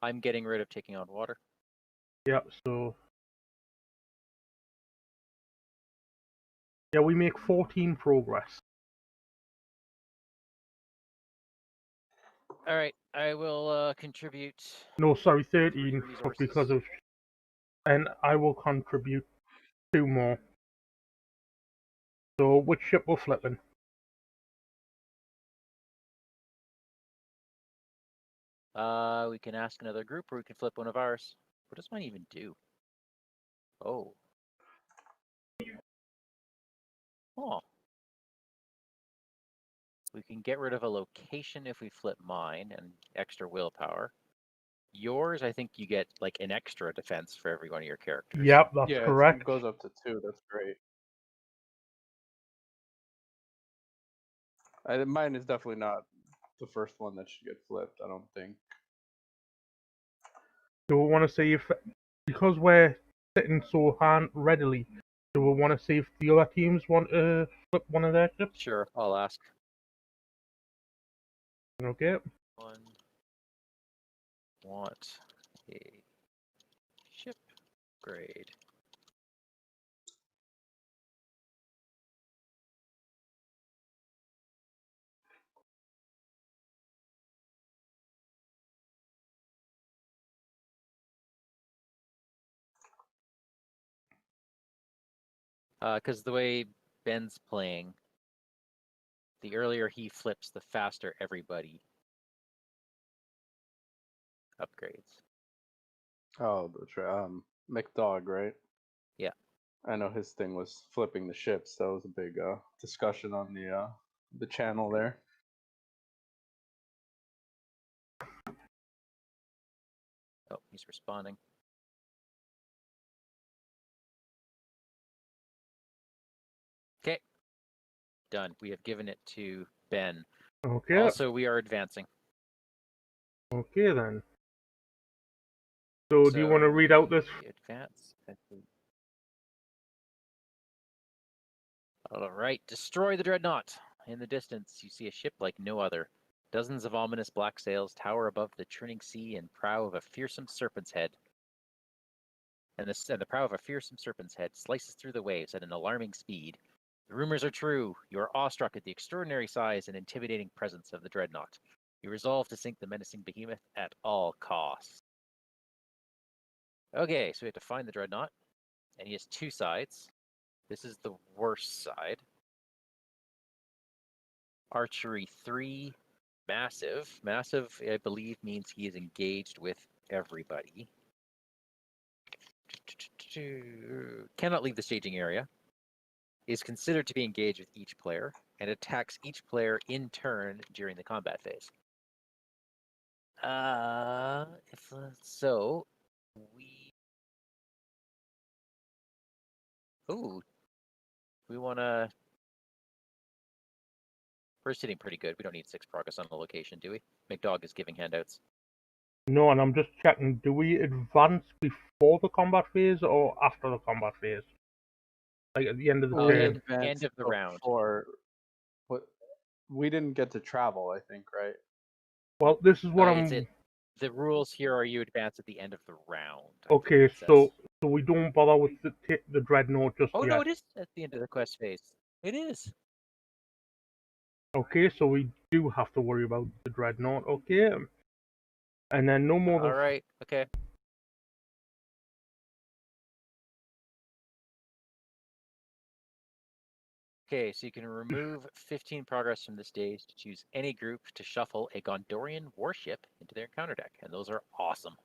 I'm getting rid of taking on water. Yeah, so. Yeah, we make 14 progress. All right, I will contribute. No, sorry, 13, but Resources. because of. And I will contribute 2 more. So, which ship we're flipping? We can ask another group, or we can flip one of ours. What does mine even do? Oh. Oh. We can get rid of a location if we flip mine and extra willpower. Yours, I think you get like an extra defense for every one of your characters. Yep, that's Yeah, correct. it goes up to 2. That's great. Mine is definitely not the first one that should get flipped, I don't think. Do we want to see if, because we're sitting so readily, do we want to see if the other teams want to flip one of their ships? Sure, I'll ask. Okay. One. Want a ship grade. Because the way Ben's playing, the earlier he flips, the faster everybody upgrades. Oh, the McDog, right? Yeah. I know his thing was flipping the ships. That was a big discussion on the channel there. Oh, he's responding. Okay. Done. We have given it to Ben. Okay. Also, we are advancing. Okay then. So do you want to read out this? Advance. All right. Destroy the Dreadnaught. In the distance, you see a ship like no other. Dozens of ominous black sails tower above the churning sea and prow of a fearsome serpent's head. And the prow of a fearsome serpent's head slices through the waves at an alarming speed. The rumors are true. You are awestruck at the extraordinary size and intimidating presence of the Dreadnaught. You resolve to sink the menacing behemoth at all costs. Okay, so we have to find the Dreadnaught, and he has 2 sides. This is the worst side. Archery 3, massive. Massive, I believe, means he is engaged with everybody. Cannot leave the staging area. Is considered to be engaged with each player and attacks each player in turn during the combat phase. So we wanna. We're sitting pretty good. We don't need 6 progress on the location, do we? McDog is giving handouts. No, and I'm just checking. Do we advance before the combat phase or after the combat phase? Like at the end of the turn? End of the round. What? We didn't get to travel, I think, right? Well, this is what The rules here are you advance at the end of the round. Okay, so we don't bother with the Dreadnaught just yet. Oh no, it is at the end of the quest phase. It is. Okay, so we do have to worry about the Dreadnaught. Okay, and then no more. All right. Okay. Okay, so you can remove 15 progress from the stage to choose any group to shuffle a Gondorian warship into their encounter deck, and those are awesome.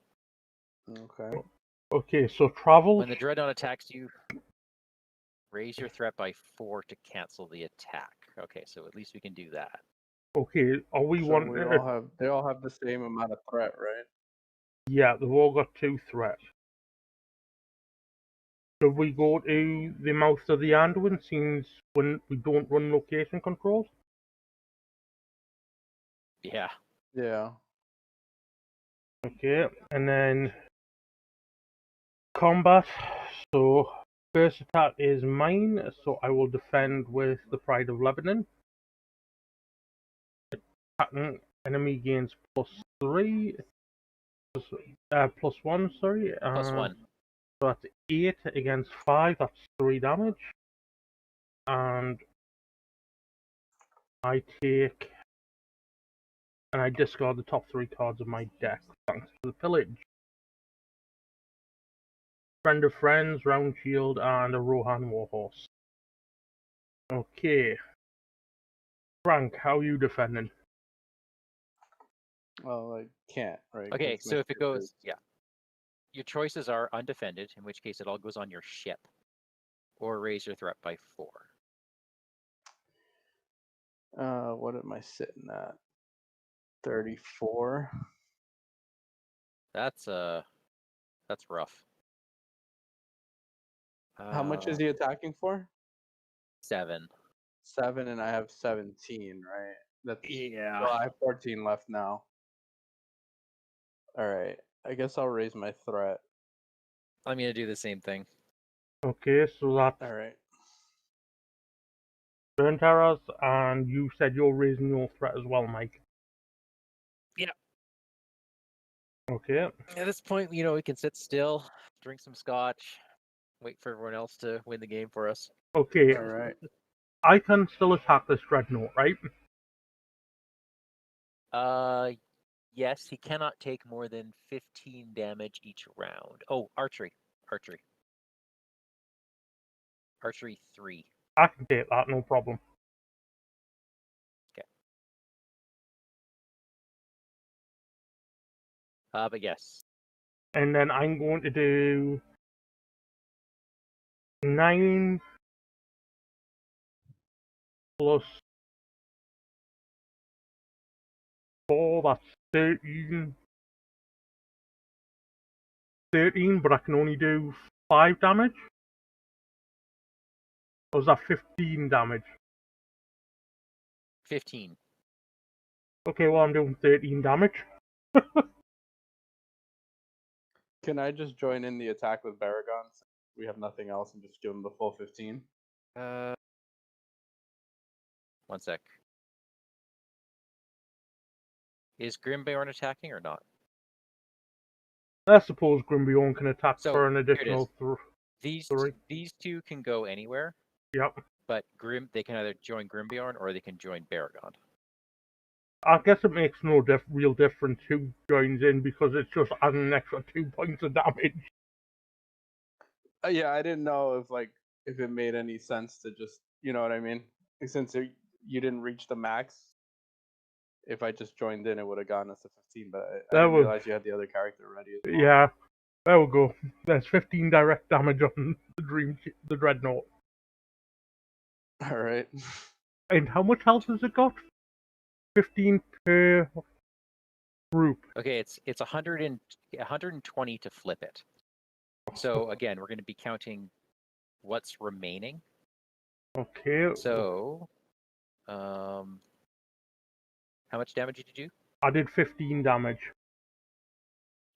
Okay. Okay, so travel. When the Dreadnaught attacks you, raise your threat by 4 to cancel the attack. Okay, so at least we can do that. Okay, are we So they all have the same amount of threat, right? Yeah, they've all got 2 threats. Should we go to the mouth of the Anduin since when we don't run location controls? Yeah. Yeah. Okay, and then combat. So first attack is mine, so I will defend with the Pride of Lebanon. Attacking enemy gains +3, +1, sorry. +1. So that's 8 against 5, that's 3 damage. And I discard the top 3 cards of my deck, thanks to the pillage. Friend of Friends, Round Shield, and a Rohan Warhorse. Okay. Frank, how are you defending? Well, I can't, right? Okay, so if it goes, yeah. Your choices are undefended, in which case it all goes on your ship, or raise your threat by 4. What am I sitting at? 34. That's rough. How much is he attacking for? 7. 7, and I have 17, right? Yeah. Well, I have 14 left now. All right. I guess I'll raise my threat. I'm gonna do the same thing. Okay, so that's all right. Burn Terrors, and you said you're raising your threat as well, Mike. Yeah. Okay. At this point, we can sit still, drink some scotch, wait for everyone else to win the game for us. Okay. All right. I can still attack this Dreadnaught, right? Yes, he cannot take more than 15 damage each round. Oh, archery. Archery 3. I can take that, no problem. Okay. But yes. And then I'm going to do 9 plus 4, that's 13. 13, but I can only do 5 damage? Or is that 15 damage? 15. Okay, well, I'm doing 13 damage. Can I just join in the attack with Baragon? We have nothing else and just give him the full 15? One sec. Is Grimbeorn attacking or not? I suppose Grimbeorn can attack for an additional 3. These 2 can go anywhere. Yep. But they can either join Grimbeorn or they can join Baragon. I guess it makes no real difference who joins in because it's just adding an extra 2 points of damage. Yeah, I didn't know if if it made any sense to just, you know what I mean? Since you didn't reach the max, if I just joined in, it would have gotten us to 15. But I didn't realize you had the other character ready as well. Yeah, there we go. There's 15 direct damage on the Dreadnaught. All right. And how much health has it got? 15 per group. Okay, it's 120 to flip it. So again, we're going to be counting what's remaining. Okay. So, how much damage did you do? I did 15 damage.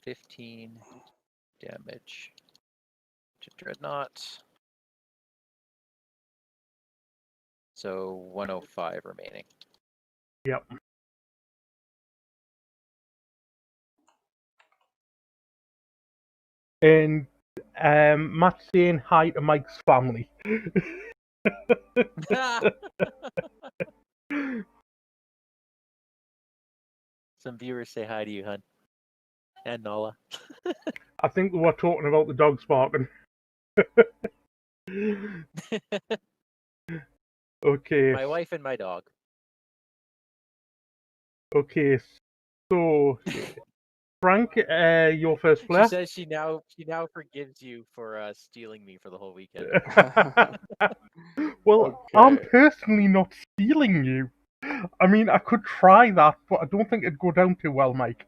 15 damage to Dreadnaught. So 105 remaining. Yep. And Matt's saying hi to Mike's family. Some viewers say hi to you, hun. And Nala. I think we're talking about the dogs barking. Okay. My wife and my dog. Okay. So, Frank, your first She player. says she now forgives you for stealing me for the whole weekend. Well, Okay. I'm personally not stealing you. I mean, I could try that, but I don't think it'd go down too well, Mike.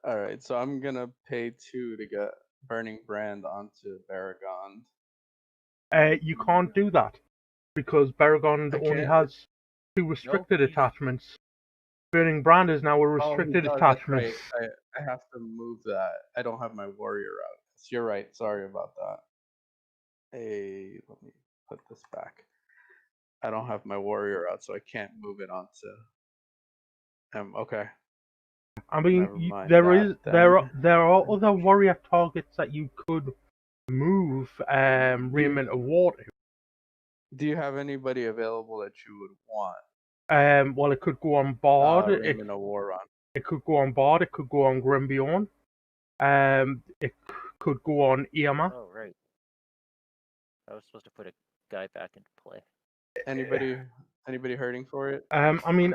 All right, so I'm gonna pay 2 to get Burning Brand onto Baragon. You can't do that because Baragon I only can't? has 2 restricted Nope, attachments. Burning Brand is now a Oh, he restricted does, attachment. that's right. I have to move that. I don't have my warrior out. So you're right. Sorry about that. Hey, let me put this back. I don't have my warrior out, so I can't move it onto him. Okay. I mean, Never mind there are other warrior targets that you could move Raiment of War to. Do you have anybody available that you would want? Well, it could go on Bard. Raiment of War on. It could go on Bard. It could go on Grimbiorn. It could go on Irma. Oh, right. I was supposed to put a guy back into play. Anybody hurting for it? I mean,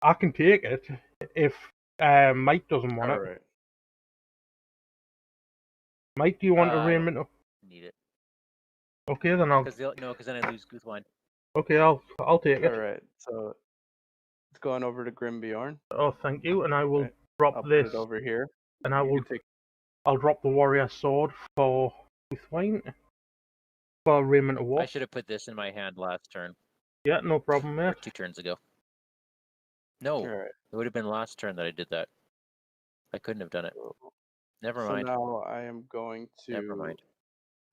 I can take it if Mike doesn't want it. Right. Mike, do you want a I don't Raiment? need it. Okay, then I'll. Because then I lose Goothwine. Okay, I'll take it. All right. So it's going over to Grimbiorn. Oh, thank you, and I will Right. drop I'll this, put it over here. and I You will. can take. I'll drop the warrior sword for Goothwine for Raiment of War. I should have put this in my hand last turn. Yeah, no problem, Or mate. 2 turns ago. No, All right. it would have been last turn that I did that. I couldn't have done it. Never mind. So now I am going Never to mind.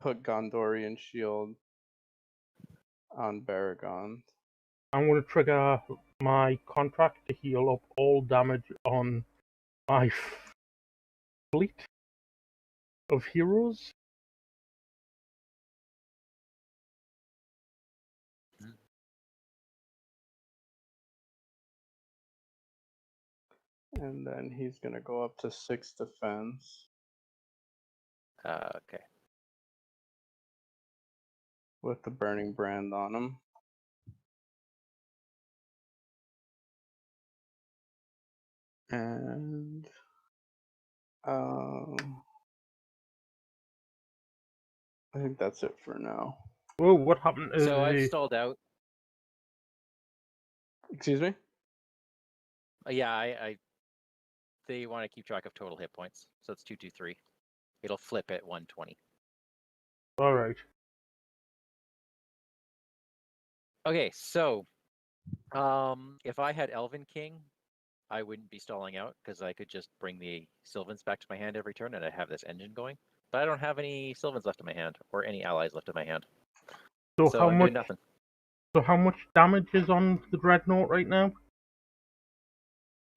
put Gondorian Shield on Baragon. I'm going to trigger my contract to heal up all damage on my fleet of heroes. And then he's going to go up to 6 defense Okay. with the Burning Brand on him. And I think that's it for now. Whoa, what happened to So I've the... stalled out. Excuse me? Yeah, they want to keep track of total hit points. So it's 223. It'll flip at 120. Alright. Okay, so if I had Elven King, I wouldn't be stalling out because I could just bring the Sylvans back to my hand every turn and I'd have this engine going. But I don't have any Sylvans left in my hand or any allies left in my hand. So I'm doing nothing. So how much damage is on the Dreadnaught right now?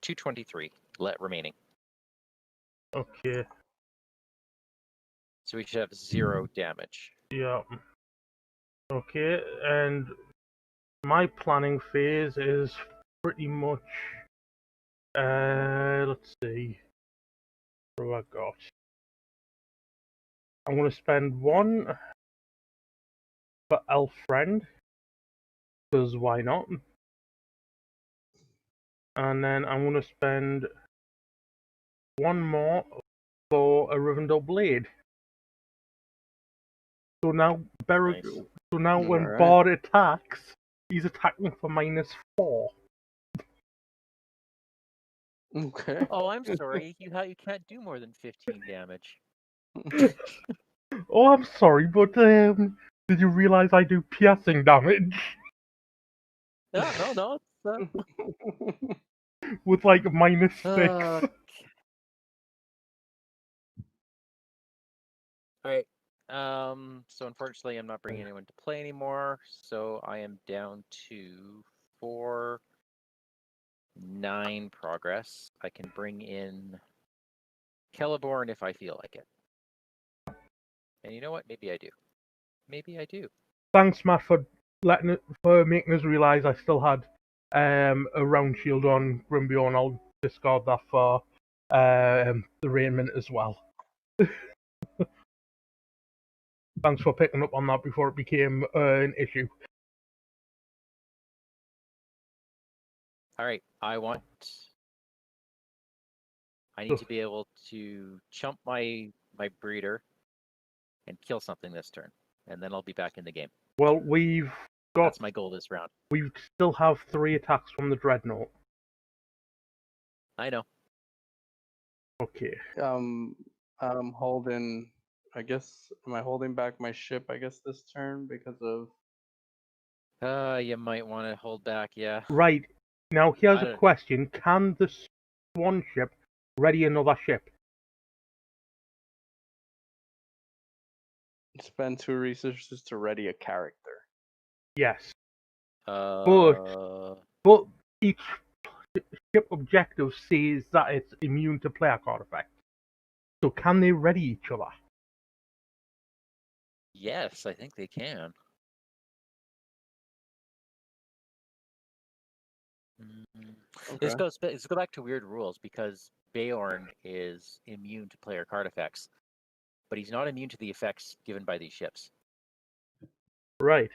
223 remaining. Okay. So we should have 0 damage. Yeah. Okay, and my planning phase is pretty much... let's see. What have I got? I'm going to spend 1 for Elf Friend, because why not? And then I'm going to spend 1 more for a Rivendell Blade. So now, Nice. so now when Alright. Bard attacks, he's attacking for -4. Okay. Oh, I'm sorry. You can't do more than 15 damage. Oh, I'm sorry, but did you realize I do piercing damage No. with like -6? All right. So unfortunately, I'm not bringing anyone to play anymore. So I am down to 9 progress. I can bring in Celeborn if I feel like it. And you know what? Maybe I do. Maybe I do. Thanks, Matt, for making us realize I still had a round shield on Grimbiorn. I'll discard that for the raiment as well. Thanks for picking up on that before it became an issue. All right. I need to be able to chump my breeder and kill something this turn, and then I'll be back in the game. Well, That's my goal this round. we still have 3 attacks from the Dreadnaught. I know. Okay. I'm holding. I guess am I holding back my ship? I guess this turn because of. You might want to hold back. Yeah. Right. Now here's a question: can the Swan ship ready another ship? Spend 2 resources to ready a character. Yes. Uh. But each ship objective says that it's immune to player card effects. So can they ready each other? Yes, I think they can. Okay. Let's go back to weird rules because Beorn is immune to player card effects, but he's not immune to the effects given by these ships. Right.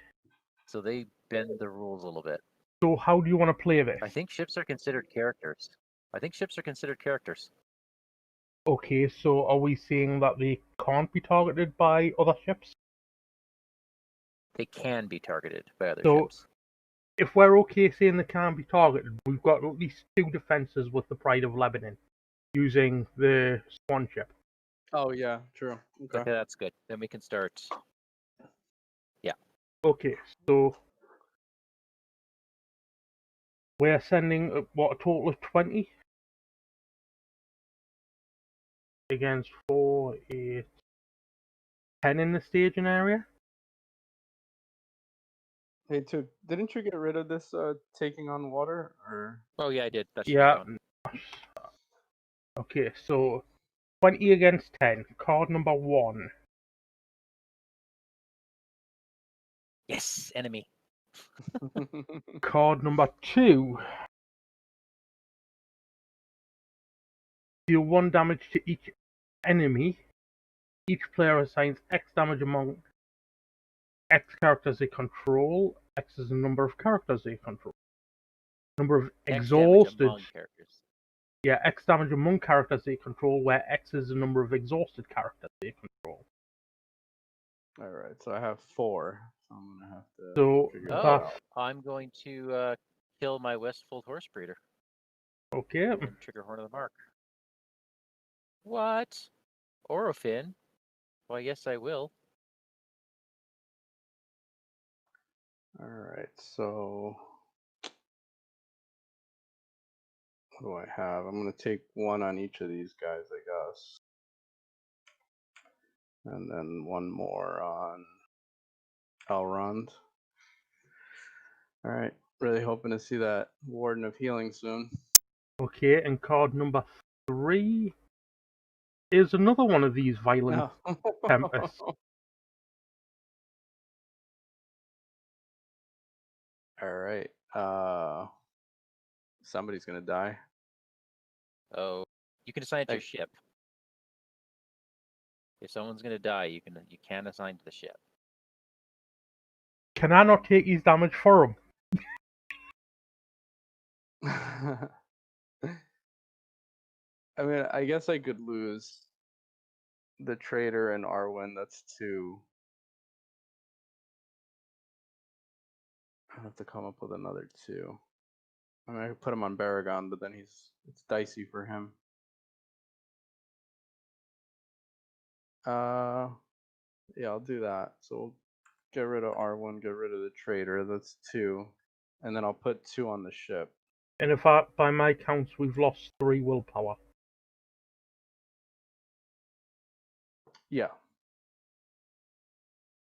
So they bend the rules a little bit. So how do you want to play this? I think ships are considered characters. Okay, so are we saying that they can't be targeted by other ships? They can be targeted by other So ships. if we're okay saying they can't be targeted, we've got at least 2 defenses with the Pride of Lebanon using the Swan ship. Oh yeah, true. Okay, that's good. Then we can start. Yeah. Okay, so we're sending a total of 20 against 4, 8, 10 in the staging area. Hey, didn't you get rid of this taking on water or? Oh yeah, I did. That should Yeah. be gone. Okay, so 20 against 10. Card number 1. Yes, enemy. Card number 2. Deal 1 damage to each enemy. Each player assigns X damage among X characters they control. X is the number of characters they control. Number of X damage exhausted. among characters. Yeah, X damage among characters they control, where X is the number of exhausted characters they control. All right, so I have 4. So I'm gonna have to. So figure that Oh, out. I'm going to kill my Westfold horse breeder okay. and trigger Horn of the Mark. What? Orofin? Well, yes, I will. All right, so what do I have? I'm gonna take 1 on each of these guys, I guess, and then 1 more on Elrond. All right, really hoping to see that Warden of Healing soon. Okay, and card number 3 is another one of these violent tempests. All right, somebody's gonna die. Oh, you can assign it to your ship. If someone's gonna die, you can assign to the ship. Can I not take his damage for him? I mean, I guess I could lose the trader and Arwen. That's 2. I have to come up with another 2. I mean, I could put him on Baragon, but then it's dicey for him. Yeah, I'll do that. So we'll get rid of R1, get rid of the trader. That's 2, and then I'll put 2 on the ship. And if by my counts, we've lost 3 willpower. Yeah.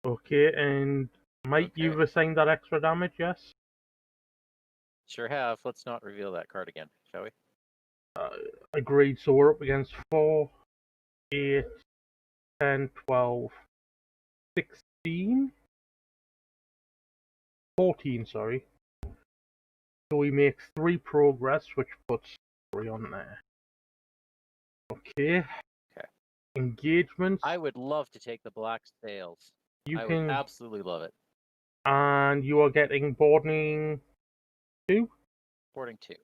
Okay, and Mike, Okay. you've assigned that extra damage, yes? Sure have. Let's not reveal that card again, shall we? Agreed. So we're up against 4, 8, 10, 12, 16, 14, sorry. So he makes 3 progress, which puts 3 on there. Okay. Okay. Engagements. I would love to take the black sails. You I can, would absolutely love it. and you are getting boarding 2. Boarding 2.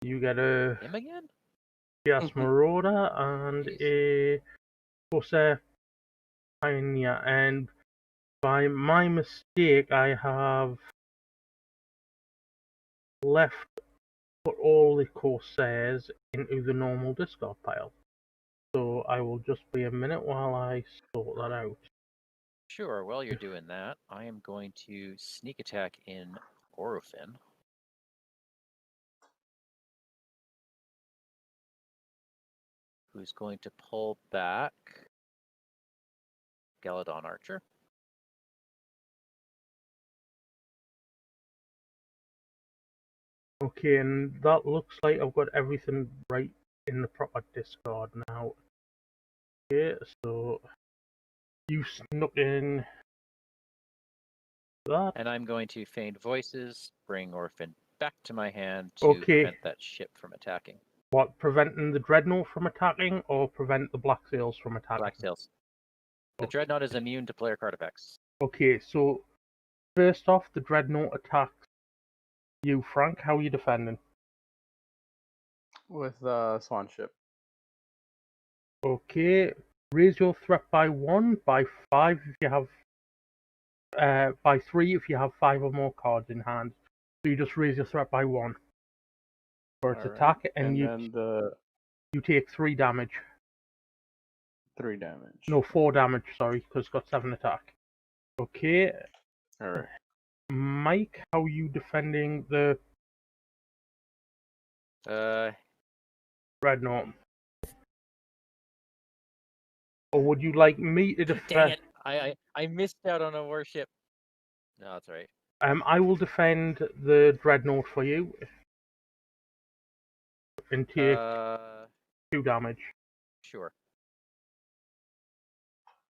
You get a Him again? Yes Marauder and Jeez. a Corsair Pioneer. And by my mistake, I have put all the Corsairs into the normal discard pile. So I will just be a minute while I sort that out. Sure, while you're doing that, I am going to sneak attack in Orofin. Who's going to pull back Galadon Archer. Okay, and that looks like I've got everything right in the proper discard now. Okay, so you snuck in that. And I'm going to feign voices, bring Orphan back to my hand to Okay. prevent that ship from attacking. What, preventing the Dreadnaught from attacking, or prevent the Black Sails from attacking? Black Sails. The Dreadnaught is immune to player card effects. Okay, so first off, the Dreadnaught attacks you, Frank. How are you defending? With Swan Ship. Okay, raise your threat by 1, by 5 if you have, by 3 if you have 5 or more cards in hand. So you just raise your threat by 1 for its attack, and then you take 3 damage. 3 damage. No, 4 damage, sorry, because it's got 7 attack. Okay. Alright. Mike, how are you defending the Dreadnought? Or would you like me to defend? Dang it! I missed out on a warship. No, that's right. I will defend the Dreadnought for you and take 2 damage. Sure.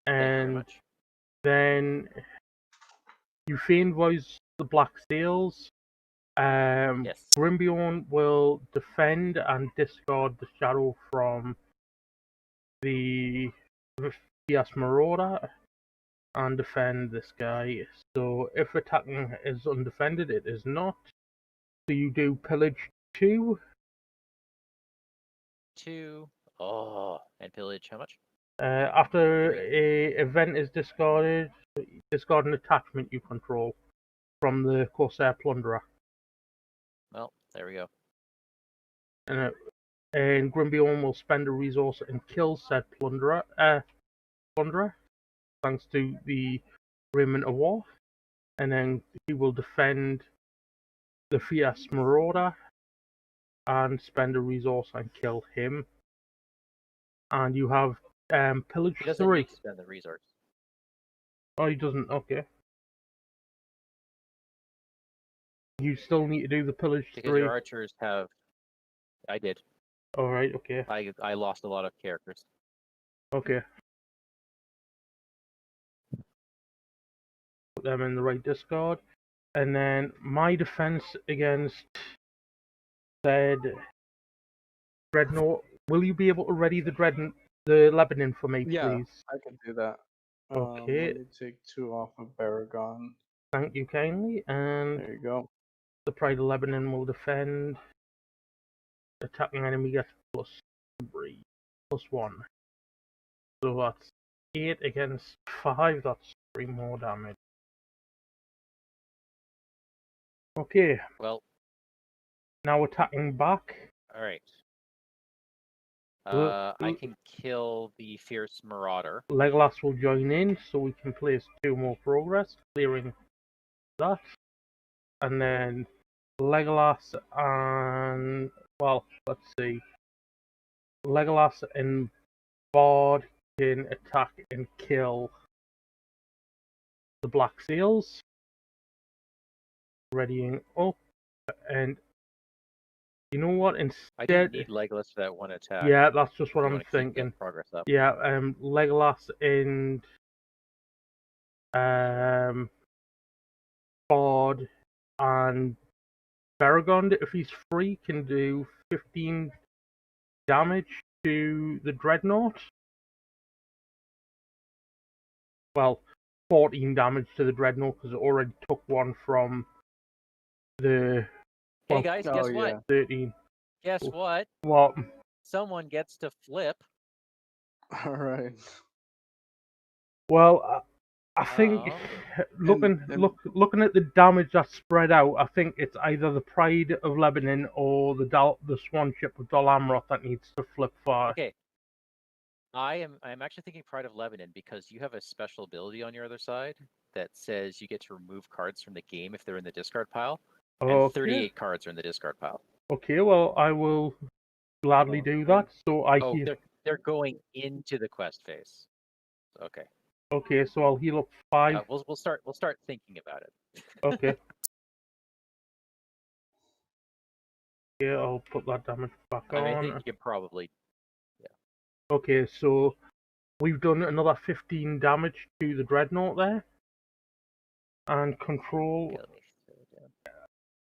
Thank you very And much. then you feign voice the Black Sails. Yes. Grimbiorn will defend and discard the shadow from the Fierce Marauder and defend this guy. So if attacking is undefended, it is not. So you do pillage 2. 2. Oh, and pillage how much? After 3. a event is discarded, discard an attachment you control from the Corsair Plunderer. Well, there we go. And Grimbiorn will spend a resource and kill said plunderer, thanks to the Raiment of War. And then he will defend the Fierce Marauder and spend a resource and kill him. And you have pillage He doesn't 3. need to spend the resource. Oh, he doesn't. Okay. You still need to do the pillage Because 3. your archers have. I did. All right. Okay. I lost a lot of characters. Okay. Put them in the right discard. And then my defense against said, Dreadnaught, will you be able to ready the Lebanon for me, Yeah, please? I can do that. Okay. Let me take 2 off of Baragon. Thank you kindly. And There you go. the Pride of Lebanon will defend. Attacking enemy gets +3, +1. So that's 8 against 5. That's 3 more damage. Okay, Well, now attacking back. all right. L- I can kill the Fierce Marauder. Legolas will join in, so we can place 2 more progress, clearing that. And then Legolas and, well, let's see. Legolas and Bard can attack and kill the Black Seals. Readying up, and you know what? I Instead, didn't need Legolas for that one attack. yeah, that's just If what you I'm want to keep thinking. that progress up. Yeah, Legolas and Bard and Baragon, if he's free, can do 15 damage to the Dreadnaught. Well, 14 damage to the Dreadnought because it already took one from the. Hey Well, guys, Oh, guess yeah. what? Thirteen. Guess what? What? Someone gets to flip. All right. Well, I think Uh-oh. looking at the damage that's spread out, I think it's either the Pride of Lebanon or the Swan Ship of Dol Amroth that needs to flip far. Okay. I'm actually thinking Pride of Lebanon because you have a special ability on your other side that says you get to remove cards from the game if they're in the discard pile. And Okay. 38 cards are in the discard pile. Okay, well, I will gladly do that. So I Oh, heal. they're going into the quest phase. Okay. Okay, so I'll heal up 5. We'll start thinking about it. Okay. Yeah, I'll put that damage back on. I mean, I think you can probably. Okay, so we've done another 15 damage to the Dreadnought there. And control Okay, let me slow it down.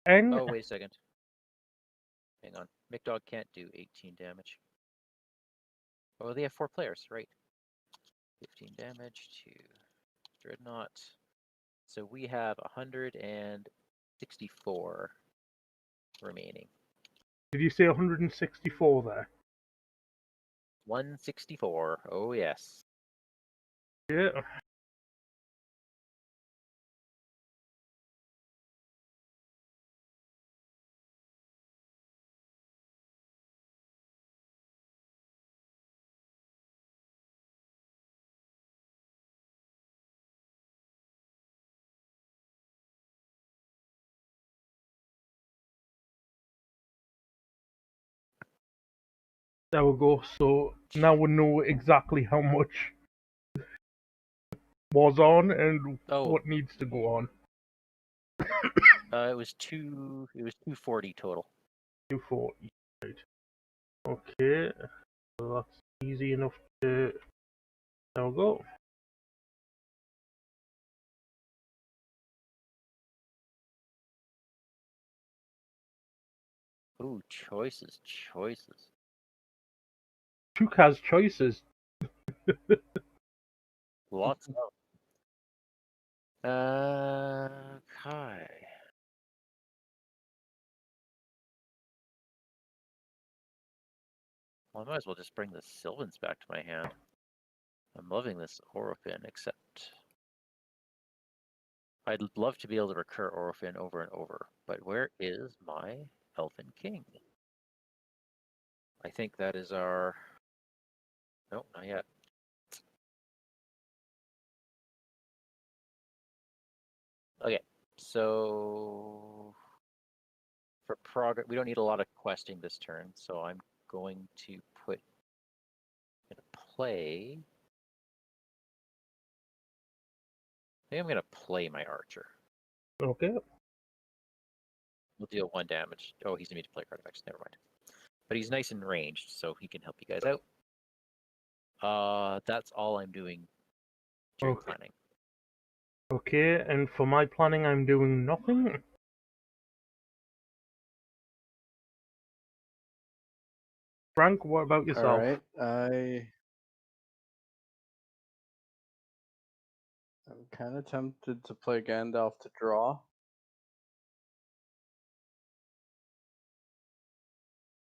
N. Oh, wait a second. Hang on. McDog can't do 18 damage. Oh, they have 4 players, right? 15 damage to Dreadnaught. So we have 164 remaining. Did you say 164 there? 164. Oh, yes. Yeah. There we go. So now we know exactly how much was on and what needs to go on. It was 240 total. 240. Right. Okay. So that's easy enough to. There we go. Ooh, choices. Took has choices. Lots of. Okay. Well, I might as well just bring the Sylvans back to my hand. I'm loving this Orofin, except I'd love to be able to recur Orofin over and over, but where is my Elfin King? I think that is our... Nope, not yet. Okay, so for progress, we don't need a lot of questing this turn, so I'm going to put into play. I think I'm going to play my archer. Okay. We'll deal 1 damage. Oh, he's immune to play card effects. Never mind. But he's nice and ranged, so he can help you guys out. That's all I'm doing during planning. Okay, and for my planning, I'm doing nothing. Frank, what about yourself? Alright, I'm kind of tempted to play Gandalf to draw.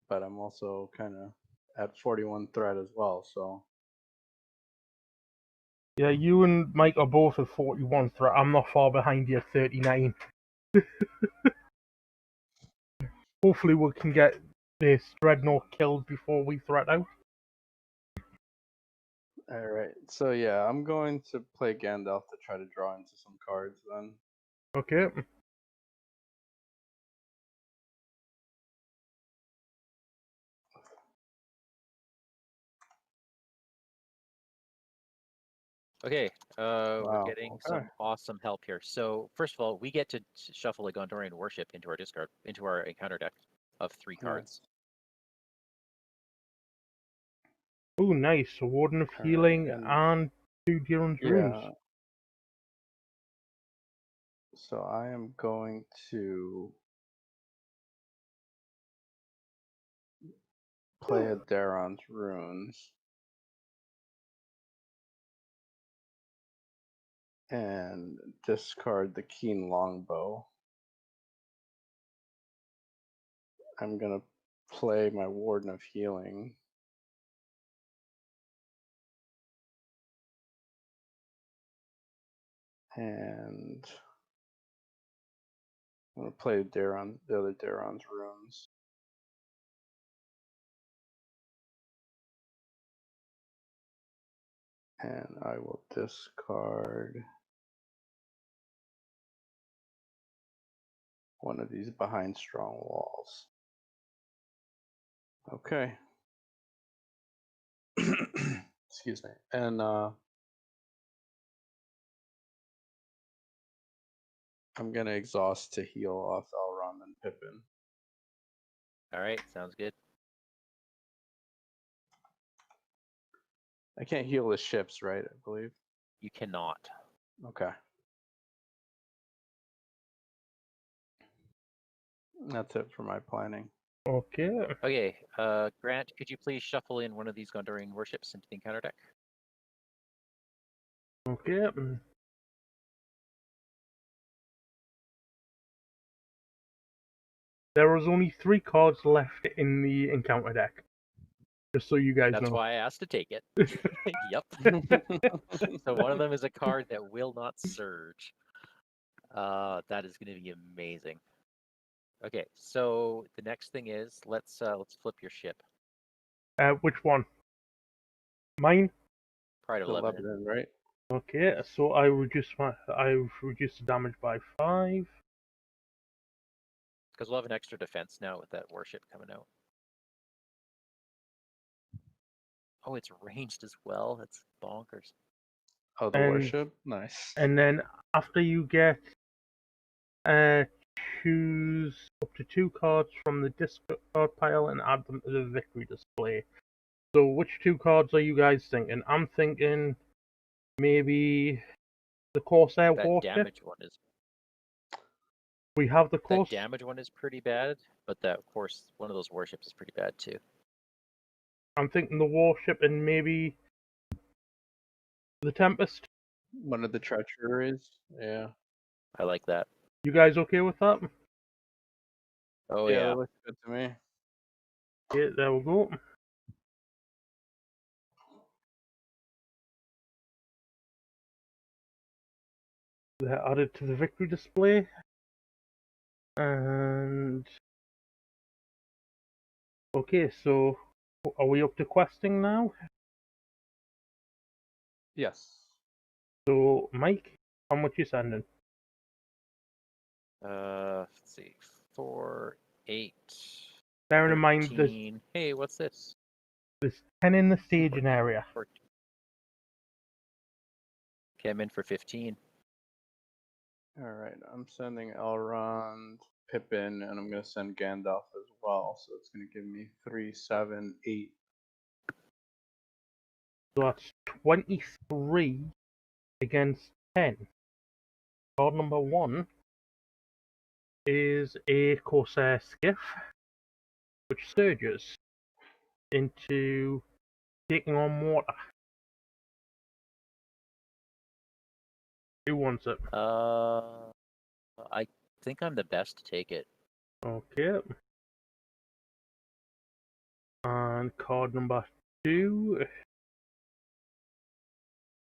But I'm also kind of at 41 threat as well, so... Yeah, you and Mike are both at 41 threat. I'm not far behind you at 39. Hopefully we can get this Dreadnaught killed before we threat out. Alright, so yeah, I'm going to play Gandalf to try to draw into some cards then. Okay. Okay, we're Wow, getting okay. some awesome help here. So first of all, we get to shuffle a Gondorian Warship into our discard, into our encounter deck of 3 cards. Oh, nice. A Warden of Alright, Healing and and 2 Duran's Runes. yeah. So I am going to play a Daron's Runes. And discard the Keen Longbow. I'm gonna play my Warden of Healing. And I'm gonna play the other Daron's Runes. And I will discard one of these Behind Strong Walls. Okay. Excuse me. And I'm gonna exhaust to heal off Elrond and Pippin. All right, sounds good. I can't heal the ships, right? I believe. You cannot. Okay. That's it for my planning. Okay. Okay, Grant, could you please shuffle in one of these Gondorian Warships into the encounter deck? Okay. There was only 3 cards left in the encounter deck. Just so you guys That's know. why I asked to take it. Yep. So one of them is a card that will not surge. That is going to be amazing. Okay, so the next thing is let's flip your ship. Which one? Mine? Pride of The Lebanon. Lebanon, right? Okay, so I've reduced the damage by 5. Because we'll have an extra defense now with that warship coming out. Oh, it's ranged as well. That's bonkers. Oh, the warship? Nice. And then after you get choose up to 2 cards from the discard pile and add them to the victory display. So which 2 cards are you guys thinking? I'm thinking maybe the Corsair That warship. damage one is We have the that damage one is pretty bad, but that of course one of those warships is pretty bad too. I'm thinking the warship and maybe the Tempest. One of the treacheries. Yeah. I like that. You guys okay with that? Oh Yeah, yeah. that looks good to me. Yeah, there we go. They're added to the victory display. And okay, so are we up to questing now? Yes. So Mike, how much you sending? Let's see. 4, 8. Bearing in mind 13. Hey, what's this? there's 10 in the staging area. 14. Okay, I'm in for 15. Alright, I'm sending Elrond, Pippin, and I'm going to send Gandalf as well. So it's going to give me 3, 7, 8. So that's 23 against 10. Card number 1 is a Corsair skiff, which surges. into taking on water? Who wants it? I think I'm the best to take it. Okay. And card number 2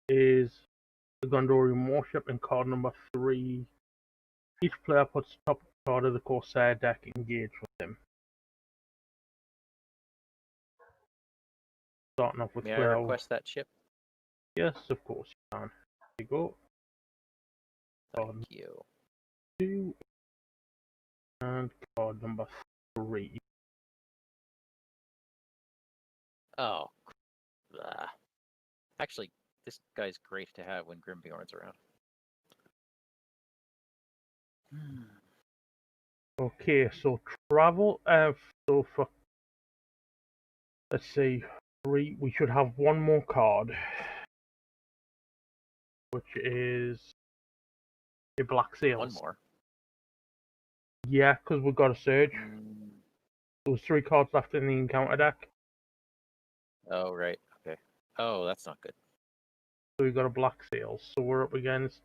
is the Gondorian Warship, and card number 3, each player puts top card of the Corsair deck engaged with them. Starting off with May I player. request that ship? Yes, of course you can. There you go. Thank you. 2 and card number 3. Oh. Actually, this guy's great to have when Grimbjorn's around. Okay, so travel. So for let's see, 3. We should have one more card, which is a Black Sails. One more. Yeah, because we've got a surge. Mm. There's 3 cards left in the encounter deck. Oh, right. Okay. Oh, that's not good. So we've got a Black Sails. So we're up against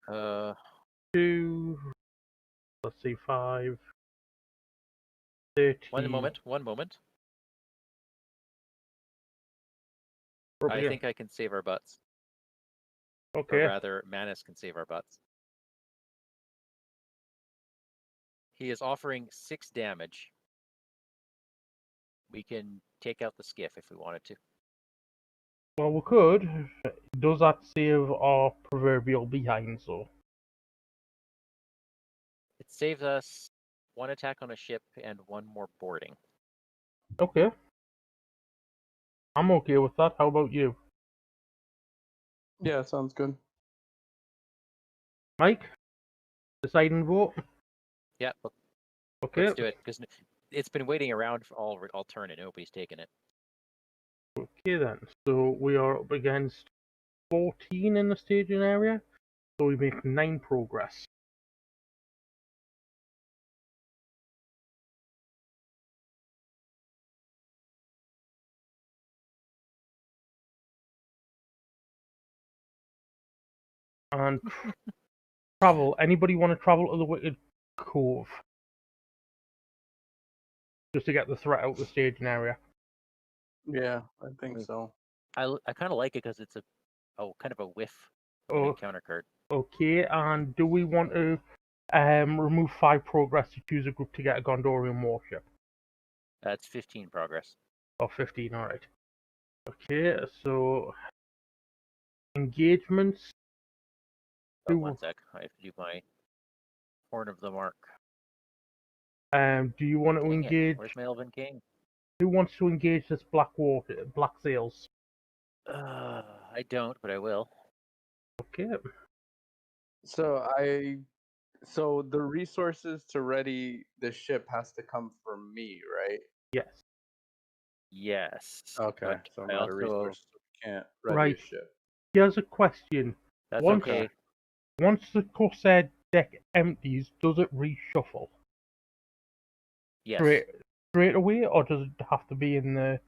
2. Let's see, 5. 13. One moment. We're up I against- think I can save our butts. Okay. Or rather, Manus can save our butts. He is offering 6 damage. We can take out the skiff if we wanted to. Well, we could. Does that save our proverbial behinds, though? It saves us 1 attack on a ship and 1 more boarding. Okay. I'm okay with that. How about you? Yeah, sounds good. Mike? Deciding vote? Yeah, Okay. let's do it. Because it's been waiting around for all turn and nobody's taken it. Okay then. So we are up against 14 in the staging area. So we make 9 progress. And travel. Anybody want to travel to the Wicked Cove? Just to get the threat out of the staging area. Yeah, I think so. I kind of like it because it's kind of a whiff of Oh. an encounter card. Okay, and do we want to remove 5 progress to choose a group to get a Gondorian warship? That's 15 progress. Or 15, alright. Okay, so engagements. Oh, 1 sec. I have to do my Horn of the Mark. Do you want to Dang it. engage? Where's my Elven King? Who wants to engage this Black Sails? I don't, but I will. Okay. So the resources to ready the ship has to come from me, right? Yes. Yes. Okay, but so I'm I out of also- resources. So we can't ready Right. a ship. Here's a question. That's Once- okay. Once the Corsair deck empties, does it reshuffle Yes. straight away, or does it have to be in the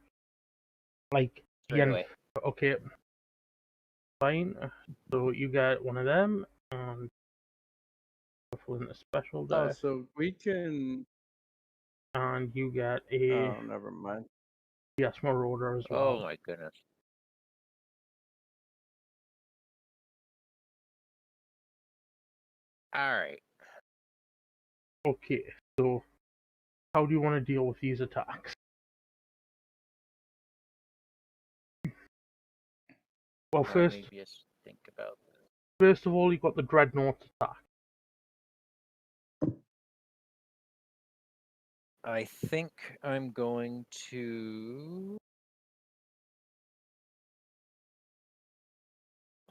the Straight end? away. Okay. Fine. So you get one of them, and shuffle in the special Oh, deck, so we can. and you get a Oh, never mind. yes Marauder as Oh well. my goodness. Alright. Okay. So how do you want to deal with these attacks? Well, first Maybe just think about this. First of all, you got the Dreadnaught attack. I think I'm going to.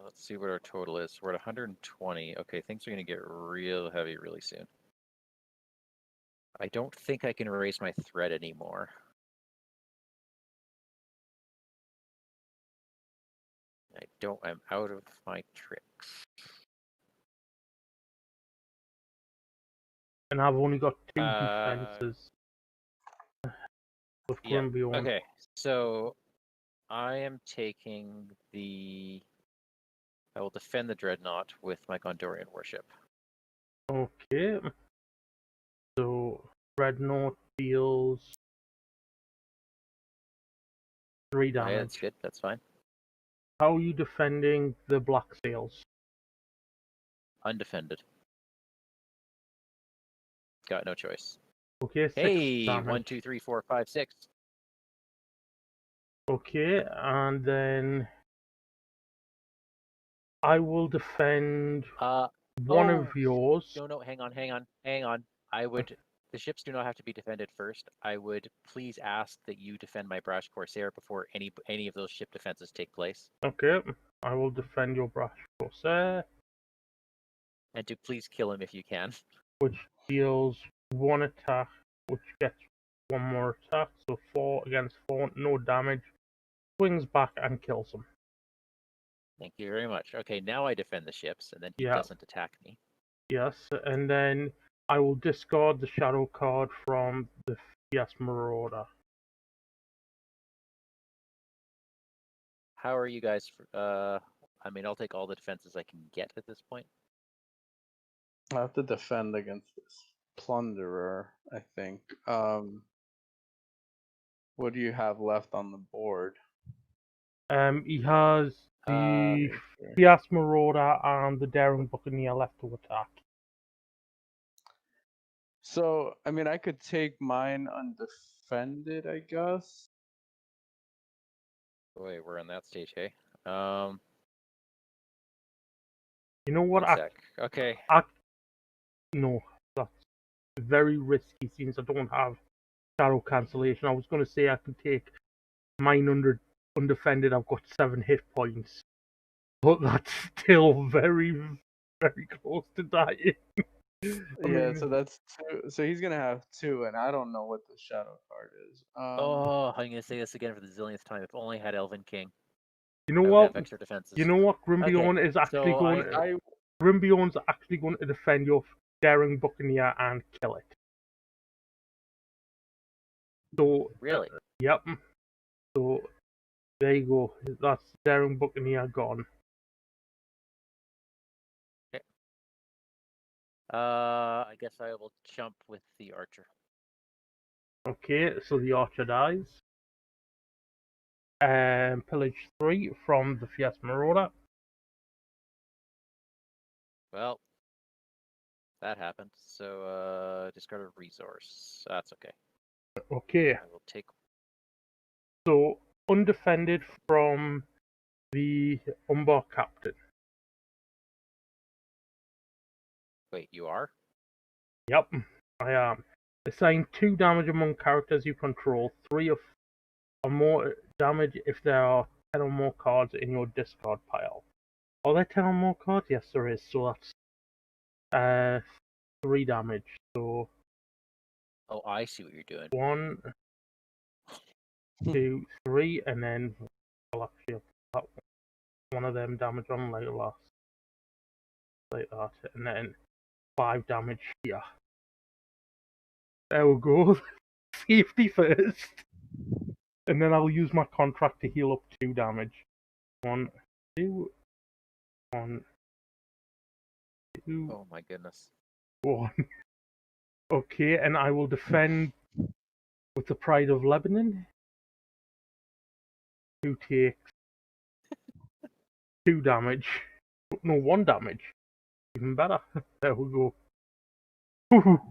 Let's see what our total is. We're at 120. Okay, things are going to get real heavy really soon. I don't think I can raise my threat anymore. I'm out of my tricks. And I've only got 2 defenses with Yeah. Grimbjorn. Okay, So I am taking the. I will defend the Dreadnaught with my Gondorian Worship. Okay. So Dreadnaught deals 3 Yeah, damage. that's good. That's fine. How are you defending the Black Sails? Undefended. Got no choice. Okay, 6 Hey, damage. 1, 2, 3, 4, 5, 6. Okay, and then I will defend one of yours. No, hang on. I would. The ships do not have to be defended first. I would please ask that you defend my Brash Corsair before any of those ship defenses take place. Okay, I will defend your Brash Corsair, And to please kill him if you can. which deals 1 attack, which gets 1 more attack, so 4 against 4, no damage, swings back and kills him. Thank you very much. Okay, now I defend the ships, and then he Yeah. doesn't attack me. Yes, and then I will discard the shadow card from the Fierce Marauder. How are you guys? I mean, I'll take all the defenses I can get at this point. I have to defend against this plunderer, I think. What do you have left on the board? He has the Okay. Fierce Marauder and the Daring Buccaneer left to attack. So, I mean, I could take mine undefended, I guess. Wait, we're on that stage, hey? You know what? One sec. Okay. No, that's very risky since I don't have shadow cancellation. I was going to say I could take mine undefended. I've got 7 hit points, but that's still very, very close to dying. Yeah, so that's 2. So he's gonna have 2, and I don't know what the shadow card is. Oh, I'm gonna say this again for the zillionth time. If only I had Elven King. You know I would what? have extra defenses. You know what? Okay, Grimbiorn is actually so going. Grimbiorn's actually going to defend your Daring Buccaneer and kill it. So really? Yep. So there you go. That's Daring Buccaneer gone. Okay. I guess I will jump with the archer. Okay, so the archer dies. Pillage 3 from the Fierce Marauder. Well, that happened. So, discard a resource. That's okay. Okay, I will take. so undefended from the Umbar Captain. Wait, you are? Yep, I am. Assign 2 damage among characters you control, 3 or more damage if there are 10 or more cards in your discard pile. Are there 10 or more cards? Yes, there is. So that's 3 damage. So Oh, I see what you're doing. 1, 2, 3, and then I'll actually put one of them damage on like last, like that, and then 5 damage here. There we go. Safety first, and then I'll use my contract to heal up 2 damage. 1, 2, 1, 2. Oh my goodness. 1. Okay, and I will defend with the Pride of Lebanon, who takes 2 damage. No, 1 damage. Even better. There we go. Whew.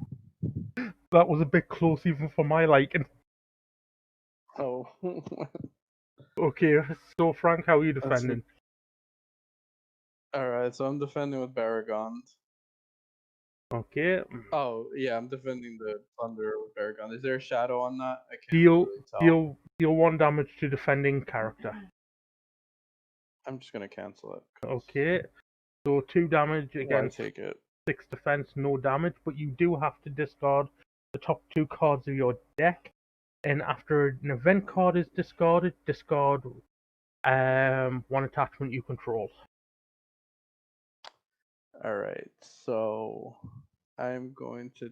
That was a bit close even for my liking. Oh. Okay, so Frank, how are you defending? Alright, so I'm defending with Baragond. Okay. Oh, yeah, I'm defending the Thunder with Baragond. Is there a shadow on that? I can't Deal really tell. 1 damage to defending character. I'm just gonna cancel it. Okay. So 2 damage Why against take it? 6 defense, no damage, but you do have to discard the top 2 cards of your deck. And after an event card is discarded, discard 1 attachment you control. Alright, so I'm going to.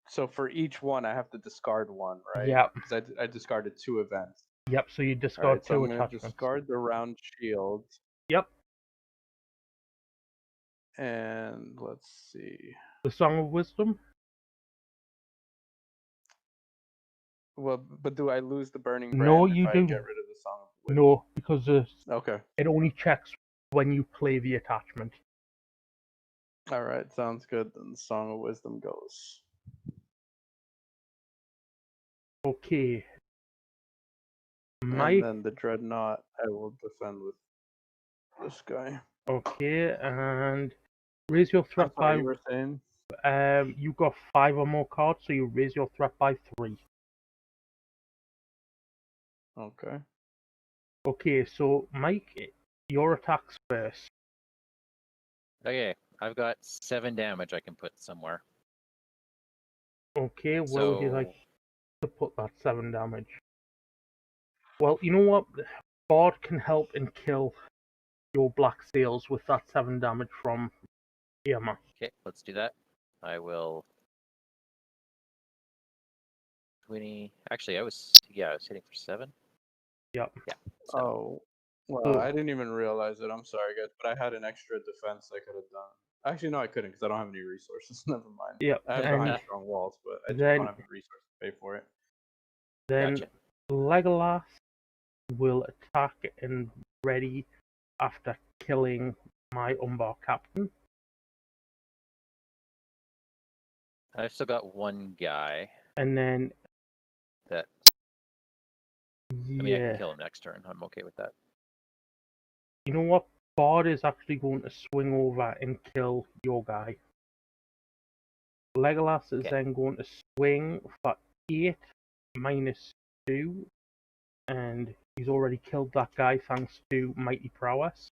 So for each one, I have to discard 1, right? Yeah. Because I discarded 2 events. Yep, so you discard Alright, so two I'm gonna attachments. discard the round shield. Yep. And let's see. The Song of Wisdom? Well, but do I lose the burning No, brand you if I do. get rid of the Song of Wisdom? No, because Okay. it only checks when you play the attachment. Alright, sounds good. Then the Song of Wisdom goes. Okay. And Mike. then the Dreadnaught, I will defend with this guy. Okay, and raise your threat I'm sorry, by. you were saying? You got 5 or more cards, so you raise your threat by 3. Okay. Okay, so Mike, your attacks first. Okay, I've got 7 damage I can put somewhere. Okay, where would you So like to put that 7 damage? Well, you know what? Bard can help and kill your black sails with that 7 damage from Irma. okay, let's do that. I will 20. Actually, I was hitting for 7. Yep. Yeah. So Oh, well, So- I didn't even realize it. I'm sorry, guys, but I had an extra defense I could have done. Actually, no, I couldn't because I don't have any resources. Never mind. Yep, I have and behind strong walls, but I just then- don't have the resources to pay for it. then gotcha. Legolas will attack and ready after killing my Umbar captain. I've still got one guy And then, that I mean I yeah, can kill him next turn. I'm okay with that. you know what? Bard is actually going to swing over and kill your guy. Legolas is Okay. then going to swing for 8 minus 2, and he's already killed that guy thanks to Mighty Prowess.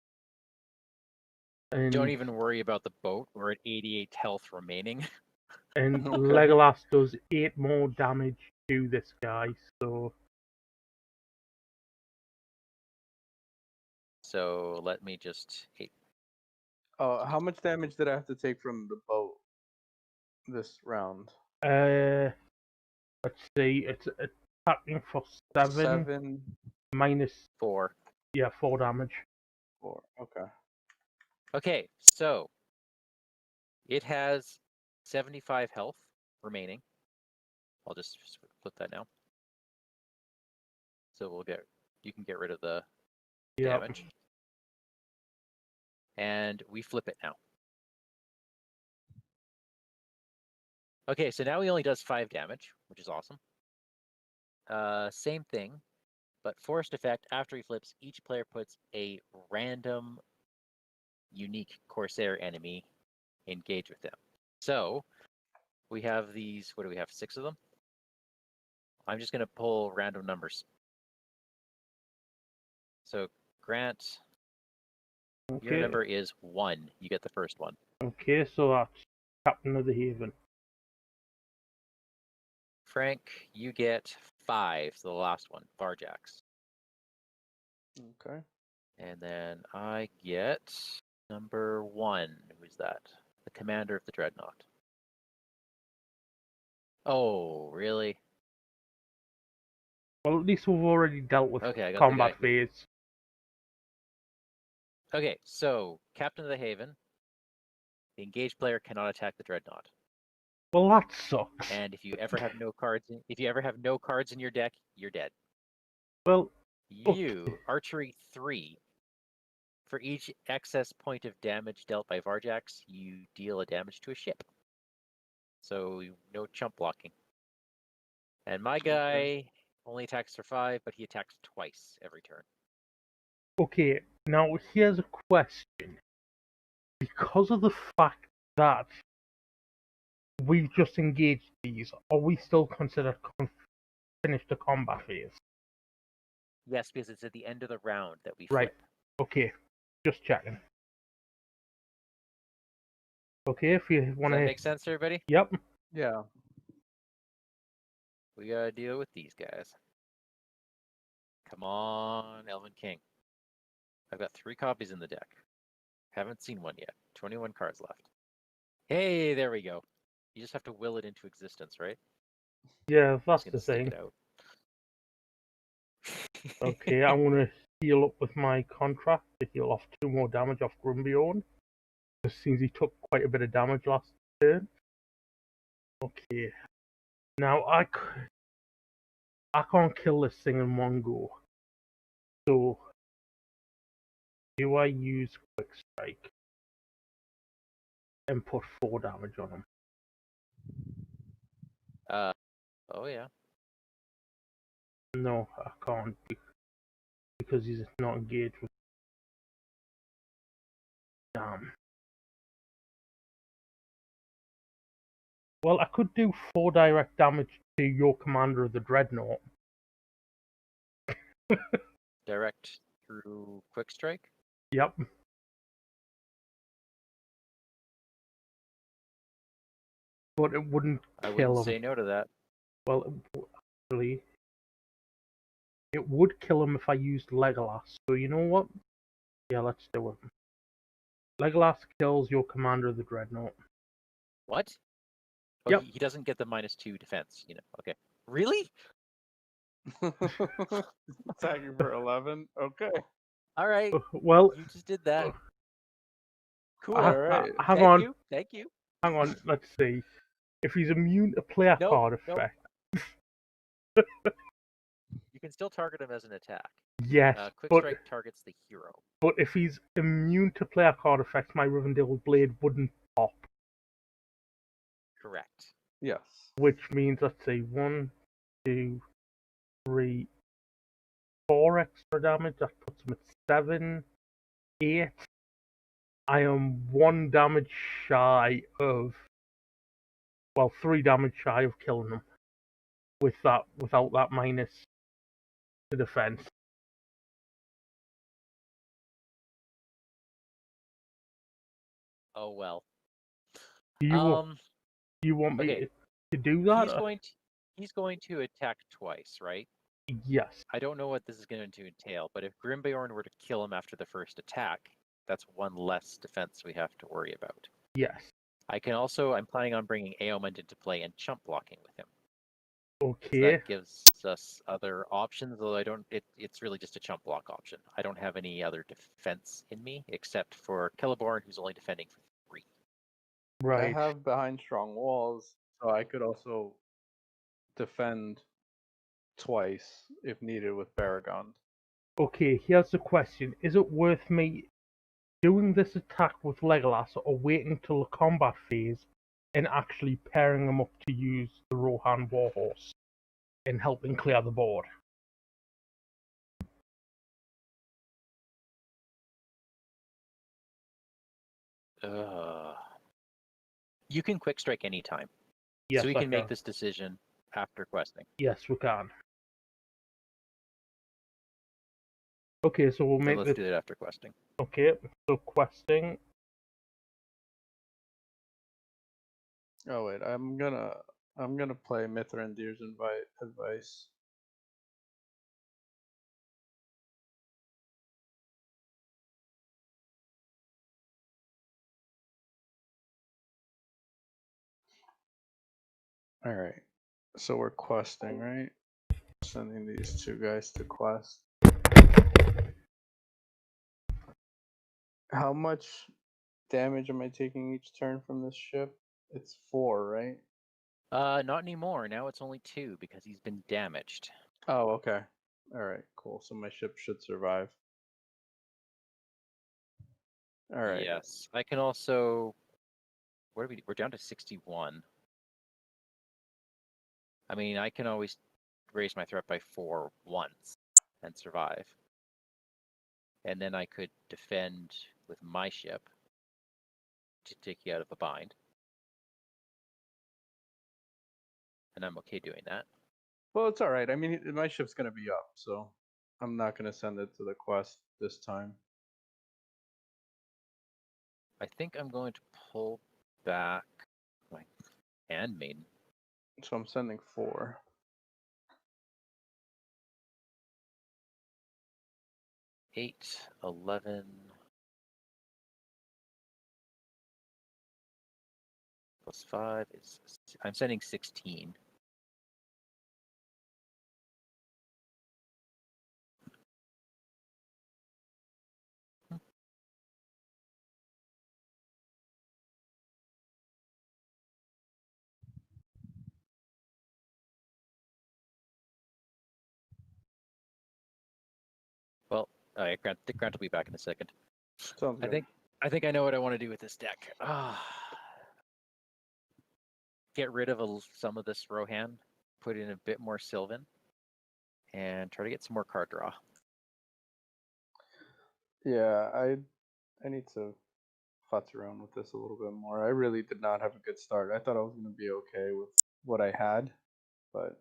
And, Don't even worry about the boat. We're at 88 health remaining. and Okay. Legolas does 8 more damage to this guy, so So let me just Oh, how much damage did I have to take from the boat this round? let's see, it's attacking for 7 7, minus 4. 4 damage. 4. Okay. Okay, so it has 75 health remaining. I'll just flip that now. So you can get rid of the Yep. damage. And we flip it now. Okay, so now he only does 5 damage, which is awesome. Same thing, but forced effect. After he flips, each player puts a random unique Corsair enemy engage with them. So we have these, what do we have, 6 of them? I'm just going to pull random numbers. So Grant, your Okay. number is 1. You get the first one. Okay, so that's Captain of the Haven. Frank, you get 5, so the last one, Varjax. Okay. And then I get number 1. Who's that? The commander of the Dreadnaught. Oh, really? Well, at least we've already dealt with Okay, I got combat the guy. phase. Okay, so Captain of the Haven. The engaged player cannot attack the Dreadnaught. Well, that sucks. And if you ever have no cards in your deck, you're dead. Well, You, archery 3. For each excess point of damage dealt by Varjax, you deal a damage to a ship. So no chump blocking. And my guy only attacks for 5, but he attacks twice every turn. okay, now here's a question. Because of the fact that we've just engaged these, are we still considered finished the combat phase? Yes, because it's at the end of the round that we Right. flip. Okay, just checking. Okay, if you Does want that to... make sense, everybody? Yep. Yeah. We gotta deal with these guys. Come on, Elven King. I've got 3 copies in the deck. Haven't seen one yet. 21 cards left. Hey, there we go. You just have to will it into existence, right? Yeah, that's Just the gonna stick thing. it out. Okay, I'm gonna heal up with my contract to heal off 2 more damage off Grimbiorn. It seems he took quite a bit of damage last turn. Okay. Now I can't kill this thing in one go. So do I use Quick Strike and put 4 damage on him? Oh yeah. No, I can't because he's not engaged with. Damn. Well, I could do 4 direct damage to your commander of the Dreadnaught. Direct through quick strike. Yep. But it wouldn't I kill wouldn't him. say no to that. Well, actually, it would kill him if I used Legolas. So you know what? Yeah, let's do it. Legolas kills your commander of the Dreadnaught. What? Oh, Yep. he doesn't get the -2 defense. Okay. Really? Attacking for 11. Okay. All right. Well, You just did that. Cool. All right. Thank you. Hang on. Let's see. If he's immune to player card Nope. effect, You can still target him as an attack. yes. Quick but strike targets the hero. but if he's immune to player card effects, my Rivendell Blade wouldn't pop. Correct. Yes. Which means, let's see, 1, 2, 3, 4 extra damage. That puts him at 7, 8. I am 1 damage shy of, well, 3 damage shy of killing him without that minus to defense. Oh well. Do you want me Okay. to do that? He's going to attack twice, right? Yes. I don't know what this is going to entail, but if Grimbeorn were to kill him after the first attack, that's 1 less defense we have to worry about. Yes. I'm planning on bringing Aomund into play and chump blocking with him. Okay. So that gives us other options, though it's really just a chump block option. I don't have any other defense in me except for Celeborn, who's only defending for 3. Right. I have behind strong walls, so I could also defend twice if needed with Baragon. Okay, here's the question. Is it worth me doing this attack with Legolas or waiting till the combat phase and actually pairing them up to use the Rohan Warhorse and helping clear the board? You can quick strike anytime. Yes, so we I can make this decision after questing. Yes, we can. Okay, so we'll make let's do it after questing. Okay, so questing. Oh wait, I'm gonna play Mithrandir's advice. All right, so we're questing, right? Sending these 2 guys to quest. How much damage am I taking each turn from this ship? It's 4, right? Not anymore. Now it's only 2 because he's been damaged. Oh, okay. All right, cool. So my ship should survive. All right. Yes, I can also. What are we? We're down to 61. I mean, I can always raise my threat by 4 once and survive. And then I could defend with my ship to take you out of a bind. And I'm okay doing that. Well, it's all right. I mean, my ship's gonna be up, so I'm not gonna send it to the quest this time. I think I'm going to pull back my handmaiden. So I'm sending 4. 8, 11. Plus 5 is. I'm sending 16. Well, Grant will be back in a second. Sounds good. I think I know what I want to do with this deck. Get rid of some of this Rohan, put in a bit more Sylvan, and try to get some more card draw. Yeah, I need to futz around with this a little bit more. I really did not have a good start. I thought I was going to be okay with what I had, but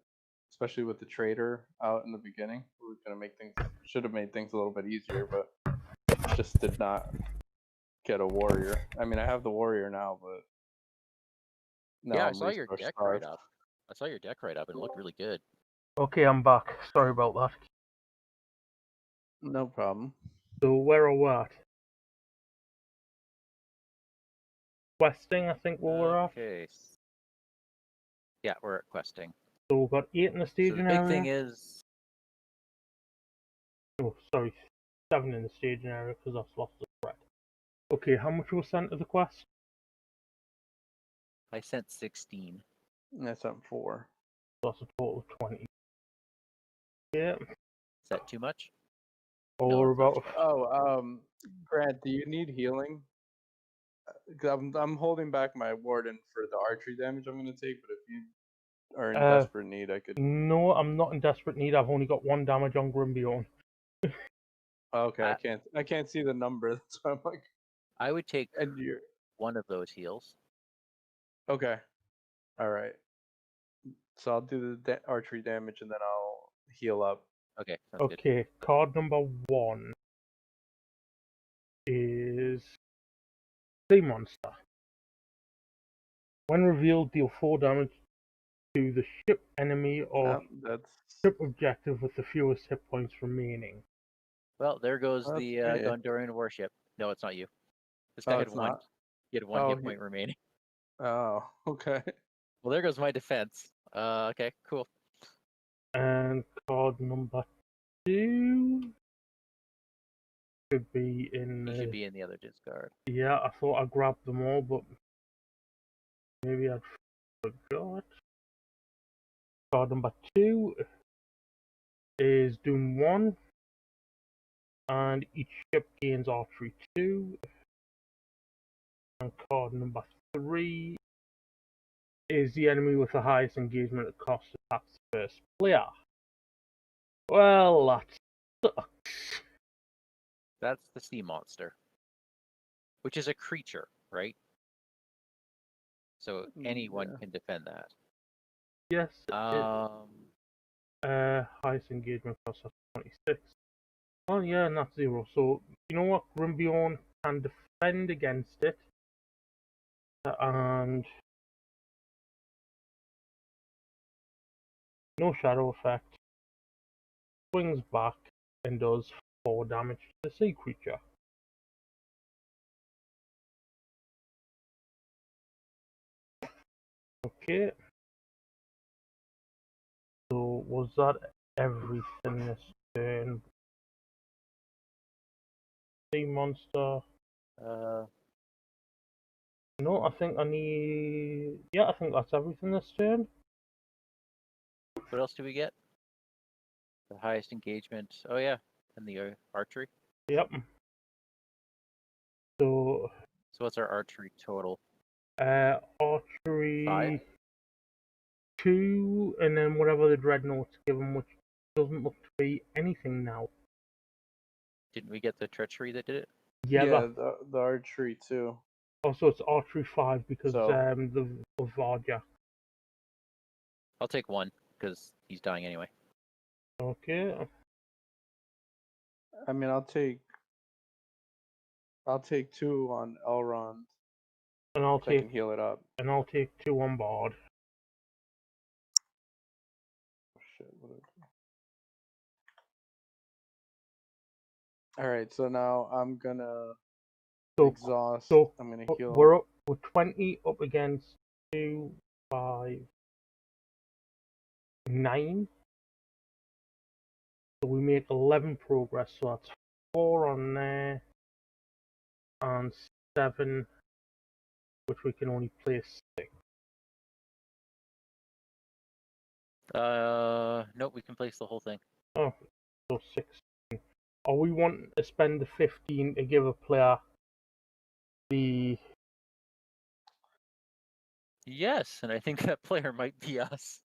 especially with the trader out in the beginning, it was going to make things, should have made things a little bit easier, but just did not get a warrior. I mean, I have the warrior now, but Yeah, I I'm saw your resource deck starved. right up. I saw your deck right up, and it looked really good. Okay, I'm back. Sorry about that. No problem. So where are we at? Questing, I think we're at. Okay. Yeah, we're at questing. So we've got 8 in the So staging the big area. thing is, Oh, sorry, 7 in the staging area because I've lost the thread. Okay, how much was sent to the quest? I sent 16. That's on 4. So that's a total of 20. Yeah. Is that too much? Or it's not about. too much. Oh, Grant, do you need healing? Because I'm holding back my warden for the archery damage I'm going to take, but if you are in desperate need, I could. No, I'm not in desperate need. I've only got 1 damage on Grimbion. Okay, I can't see the number. That's why I'm like. I would take And you're one of those heals. okay. All right. So I'll do the archery damage and then I'll heal up. Okay, sounds good. Okay, card number 1 is Sea Monster. When revealed, deal 4 damage to the ship enemy or That's ship objective with the fewest hit points remaining. Well, there goes That's the okay. Gondorian warship. No, it's not you. This guy Oh, had it's one. not? He had 1 Oh, hit point remaining. Oh, okay. Well, there goes my defense. Okay, cool. And card number 2 should be in. He should be in the other discard. Yeah, I thought I grabbed them all, but maybe I forgot. Card number 2 is Doom 1, and each ship gains archery 2. And card number 3 is the enemy with the highest engagement at cost attacks the first player. Well, that sucks. That's the sea monster, which is a creature, right? So anyone can defend that. Yes. Highest engagement cost of 26. Oh yeah, not 0. So you know what? Grimbion can defend against it, and no shadow effect. Swings back and does 4 damage to the sea creature. Okay. So was that everything this turn? Sea monster. No, I think I need. Yeah, I think that's everything this turn. What else do we get? The highest engagement. Oh yeah, and the archery. Yep. So what's our archery total? Archery 5? 2, and then whatever the Dreadnaught's given, which doesn't look to be anything now. Didn't we get the treachery that did it? Yeah, the archery too. Oh, so it's archery 5 because the Varja. I'll take 1 because he's dying anyway. Okay. I mean, I'll take 2 on Elrond. And I can heal it up. And I'll take 2 on board. Oh, shit, what is it? Alright, so now I'm gonna exhaust. So I'm gonna heal. We're up with 20 up against 2, 5, 9. So we make 11 progress. So that's 4 on there and 7, which we can only place 6. Nope, we can place the whole thing. Oh, so 6 are we wanting to spend the 15 to give a player the... Yes, and I think that player might be us.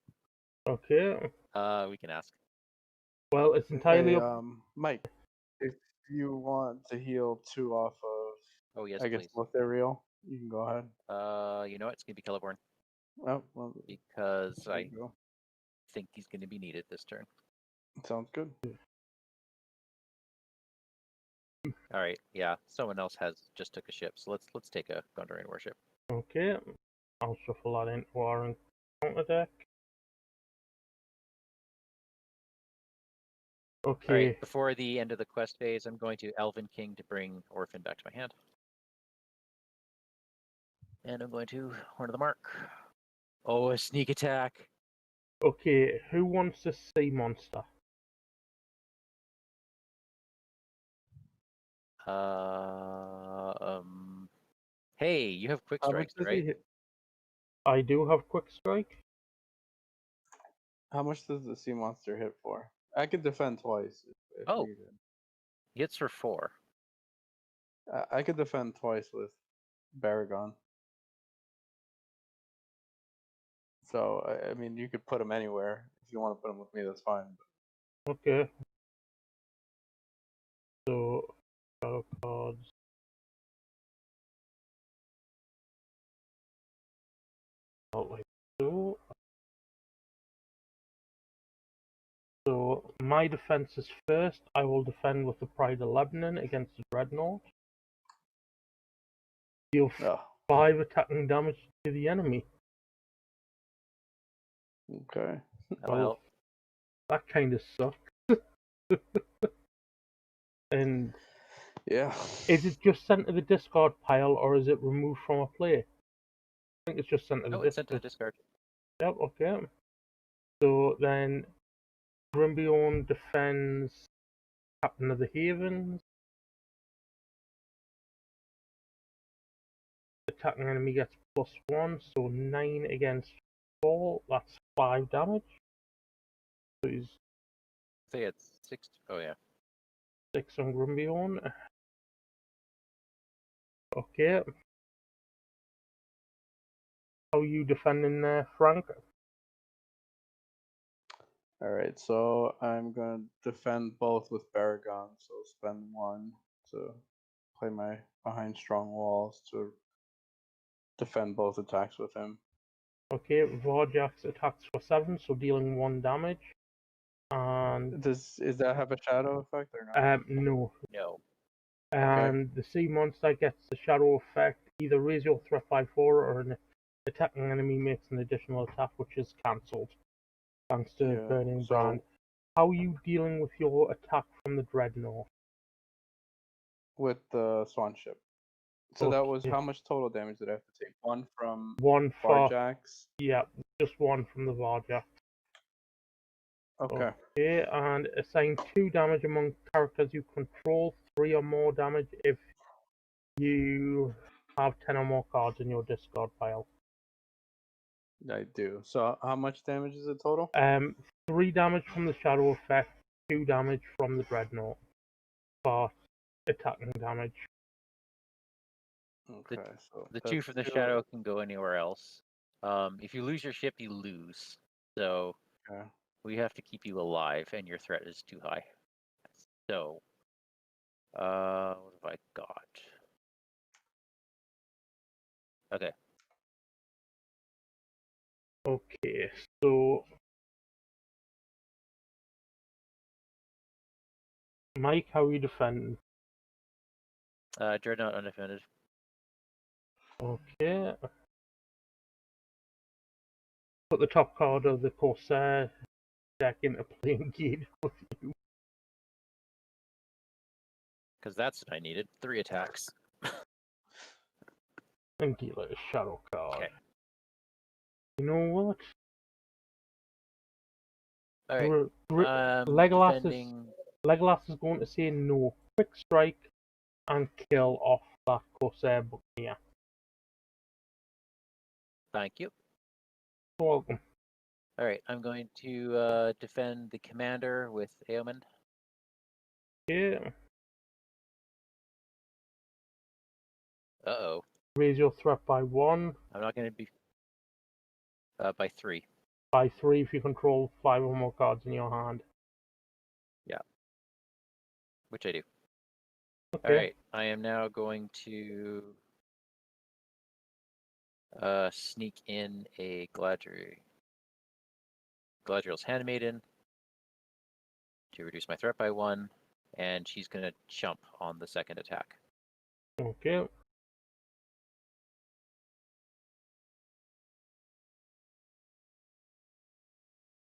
Okay, We can ask. well, it's entirely Hey, up... Mike, if you want to heal 2 off of, Oh yes, I guess, please. Lothario, you can go ahead. You know what? It's gonna be Celeborn Oh, well, because there I you go. think he's gonna be needed this turn. Sounds good. All right, yeah. Someone else has just took a ship, so let's take a Gondorian warship. Okay, I'll shuffle that into our encounter deck. Okay. All right. Before the end of the quest phase, I'm going to Elven King to bring Orphan back to my hand, and I'm going to Horn of the Mark. Oh, a sneak attack. Okay, who wants a sea monster? Hey, you have quick How much strike, does right? he hit? I do have quick strike. How much does the sea monster hit for? I could defend twice if Oh. needed. Hits for 4. I could defend twice with Baragon. So I mean, you could put him anywhere. If you want to put him with me, that's fine. Okay. So, shadow cards. Not like so. So, my defense is first. I will defend with the Pride of Lebanon against the Dreadnaught. Deal Oh, 5 attacking damage to the enemy. okay. Well, that kind of sucks. And Yeah. is it just sent to the discard pile or is it removed from a play? I think it's just sent to the oh, it's sent to the discard. discard. Yep, okay. So then Grimbiorn defends Captain of the Havens. Attacking enemy gets +1, so 9 against 4. That's 5 damage. So he's Say it's 6. Oh yeah. 6 on Grimbiorn. Okay. How are you defending there, Frank? All right. So I'm gonna defend both with Baragon. So spend 1 to play my behind strong walls to defend both attacks with him. Okay, Vorjax attacks for 7, so dealing 1 damage. And Does that have a shadow effect or not? no. No. And the sea monster gets the shadow effect. Either raise your threat by 4 or an attacking enemy makes an additional attack, which is cancelled. Thanks to Yeah. Burning So Brand. How are you dealing with your attack from the Dreadnaught? with the Swan ship. So that was Okay. how much total damage did I have to take? 1 from 1 for... Barjax. Yeah, just 1 from the Varja. Okay. Okay, and assign 2 damage among characters you control, 3 or more damage if you have 10 or more cards in your discard pile. I do. So how much damage is it total? 3 damage from the shadow effect, 2 damage from the Dreadnaught for attacking damage. Okay, so The 2 from the shadow can go anywhere else. If you lose your ship, you lose. So Okay. we have to keep you alive, and your threat is too high. So, what have I got? Okay. Okay, so Mike, how are you defending? Dreadnought undefended. Okay. Put the top card of the Corsair deck into play engage with you. Because that's what I needed. 3 attacks. And deal a shadow card. Okay. You know what? Alright. Legolas is going to say no. Quick strike and kill off that Corsair Buccaneer. Thank you. You're welcome. Alright, I'm going to defend the commander with Aomond. Okay. Uh-oh. Raise your threat by 1. I'm not going to be... by 3. By 3 if you control 5 or more cards in your hand. Yeah. Which I do. Okay. Alright, I am now going to... sneak in a Galadriel. Galadriel's Handmaiden to reduce my threat by 1, and she's going to jump on the second attack. Okay.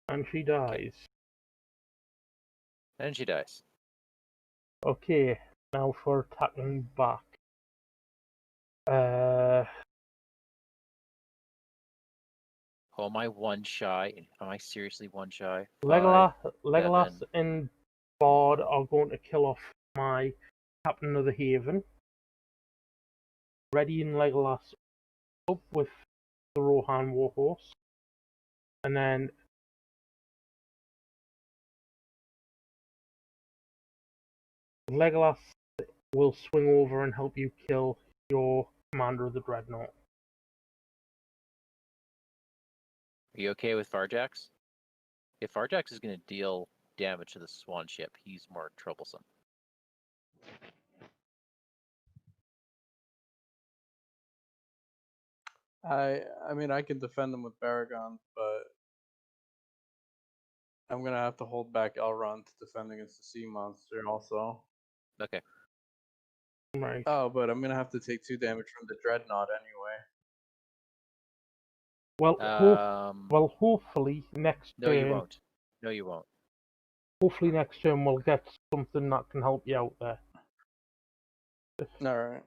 And she dies. And she dies. Okay, now for attacking back. Uh, Oh, am I 1 shy? Am I seriously 1 shy? Legolas 7. and Bard are going to kill off my Captain of the Haven. Ready and Legolas up with the Rohan Warhorse. And then Legolas will swing over and help you kill your commander of the Dreadnaught. Are you okay with Varjax? If Varjax is going to deal damage to the Swan ship, he's more troublesome. I mean, I can defend them with Baragon, but I'm gonna have to hold back Elrond to defend against the sea monster also. Okay. Right. Oh, but I'm gonna have to take 2 damage from the Dreadnought anyway. Well, hopefully next No, you won't. No, you won't. Hopefully next turn we'll get something that can help you out there. Alright.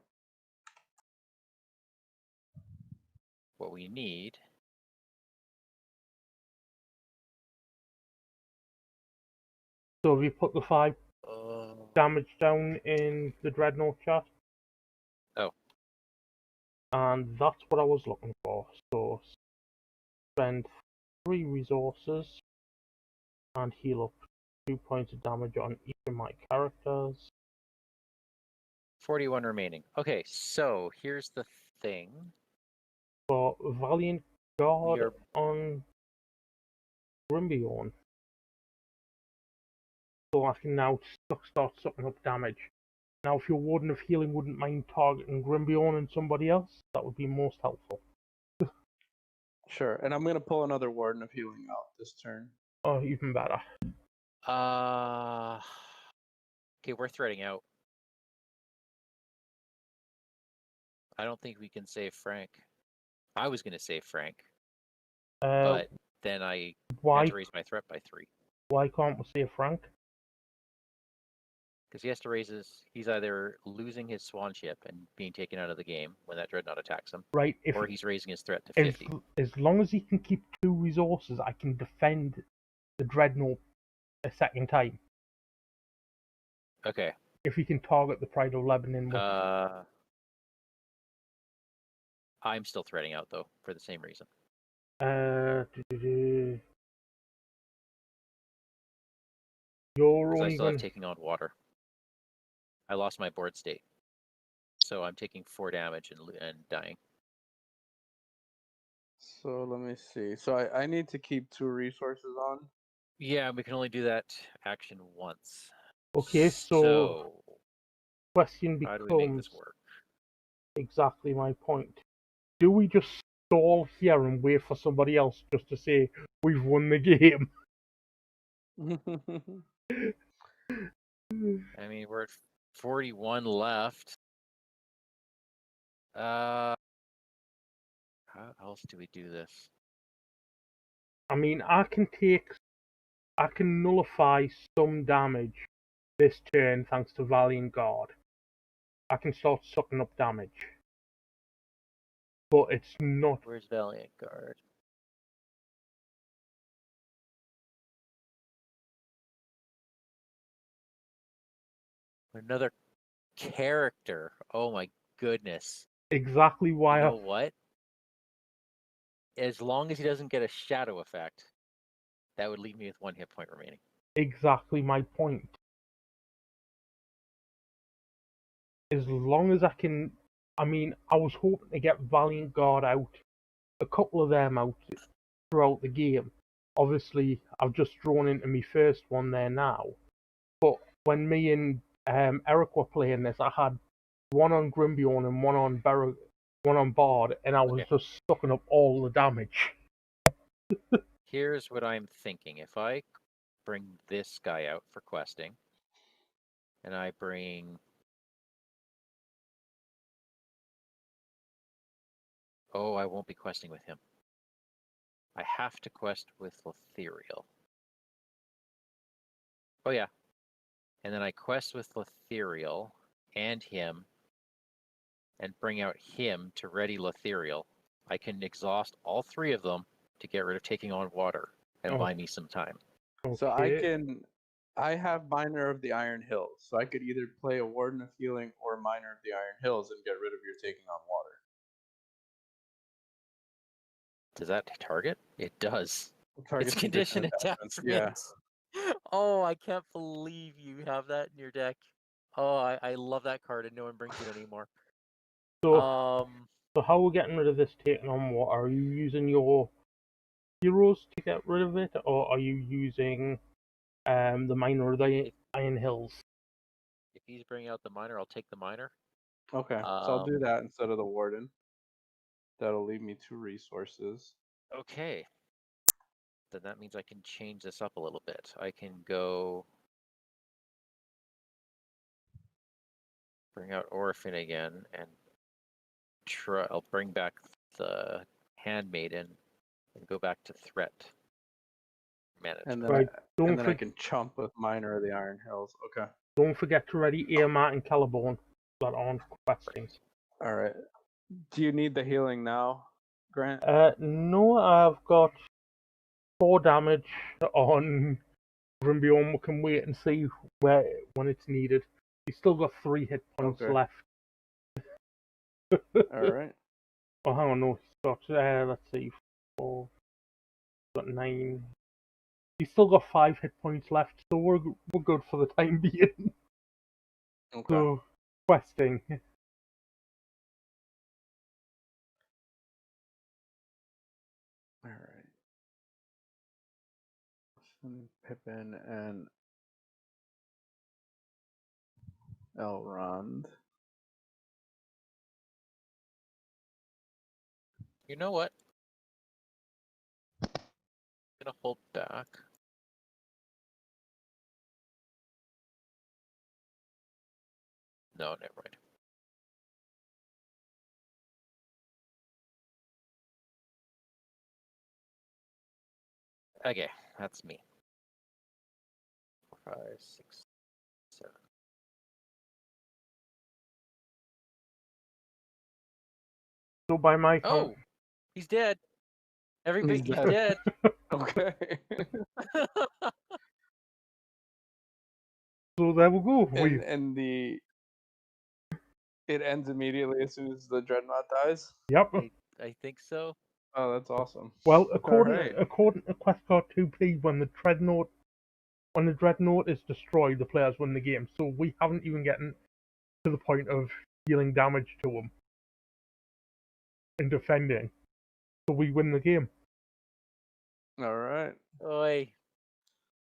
What we need... So have you put the 5 Oh. damage down in the Dreadnought chat? Oh. And that's what I was looking for. So spend 3 resources and heal up 2 points of damage on each of my characters. 41 remaining. Okay, so here's the thing. For Valiant God on Grimbeorn. So I can now start sucking up damage. Now if your Warden of Healing wouldn't mind targeting Grimbeorn and somebody else, that would be most helpful. Sure, and I'm gonna pull another Warden of Healing out this turn. Oh, even better. Okay, we're threading out. I don't think we can save Frank. I was gonna save Frank, but then I had to raise my threat by 3. Why can't we save Frank? Because he has to raise his... He's either losing his Swan ship and being taken out of the game when that Dreadnought attacks him, right? Or he's raising his threat to 50. As long as he can keep 2 resources, I can defend the Dreadnought a second time. Okay. If he can target the Pride of Lebanon with... I'm still threading out, though, for the same reason. You're Because I only still have going... taking on water. I lost my board state. So I'm taking 4 damage and dying. So let me see. So I need to keep 2 resources on. Yeah, we can only do that action once. Okay, so question becomes... How do we make this work? Exactly my point. Do we just stall here and wait for somebody else just to say we've won the game? I mean, we're at 41 left. How else do we do this? I mean, I can nullify some damage this turn thanks to Valiant Guard. I can start sucking up damage. But it's not... Where's Valiant Guard? Another character. Oh my goodness. Exactly why... You know what? As long as he doesn't get a shadow effect, that would leave me with 1 hit point remaining. Exactly my point. long as I can, I mean, I was hoping to get Valiant Guard out, a couple of them out throughout the game. Obviously, I've just drawn into my first one there now. But when me and Eric were playing this, I had one on Grimbiorn and one on Bard, and I was just sucking up all the damage. Here's what I'm thinking. If I bring this guy out for questing, and I bring... Oh, I won't be questing with him. I have to quest with Lothiriel. Oh yeah. And then I quest with Lothiriel and him, and bring out him to ready Lothiriel. I can exhaust all three of them to get rid of taking on water and buy me some time. So I have Miner of the Iron Hills, so I could either play a Warden of Healing or Miner of the Iron Hills and get rid of your taking on water. Does that target? It does. It's condition attachments. Yeah. Oh, I can't believe you have that in your deck. Oh, I love that card, and no one brings it anymore. So how are we getting rid of this taking on water? Are you using your heroes to get rid of it, or are you using the Miner of the Iron Hills? If he's bringing out the Miner, I'll take the Miner. Okay, so I'll do that instead of the Warden. That'll leave me 2 resources. Okay. Then that means I can change this up a little bit. I can go bring out Orphan again, and I'll bring back the Handmaiden and go back to Threat Management. And then I can chump with Miner of the Iron Hills. Okay. Don't forget to ready Earmark and Caliborn that aren't questing. Alright. Do you need the healing now, Grant? No, I've got 4 damage on Grimbiorn. We can wait and see when it's needed. He's still got 3 hit points left. Alright. Oh, hang on, no, he's got, let's see, 4, got 9. He's still got 5 hit points left, so we're good for the time being. Okay. So, questing. Alright. Pippin and Elrond. You know what? I'm gonna hold back. No, never mind. Okay, that's me. 4, 5, 6, 7. So by my count... Oh! He's dead! Everybody, he's dead! Okay. So there we go. And it ends immediately as soon as the Dreadnaught dies? Yep. I think so. Oh, that's awesome. Well, according to Quest Card 2P, when the Dreadnaught is destroyed, the players win the game. So we haven't even gotten to the point of dealing damage to them and defending. So we win the game. Alright. Oi.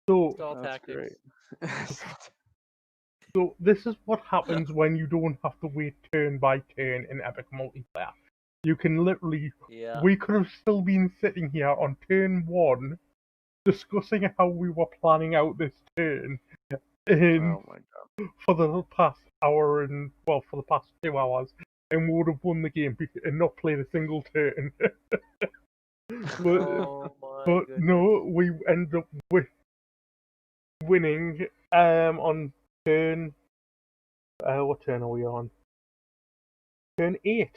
So Stall tactics. Great. So this is what happens when you don't have to wait turn by turn in Epic Multiplayer. You can literally... Yeah. We could have still been sitting here on turn 1 discussing how we were planning out this turn Oh my god. for the past hour and, well, for the past 2 hours, and we would have won the game and not played a single turn. But no, we ended up winning on turn... what turn are we on? Turn 8.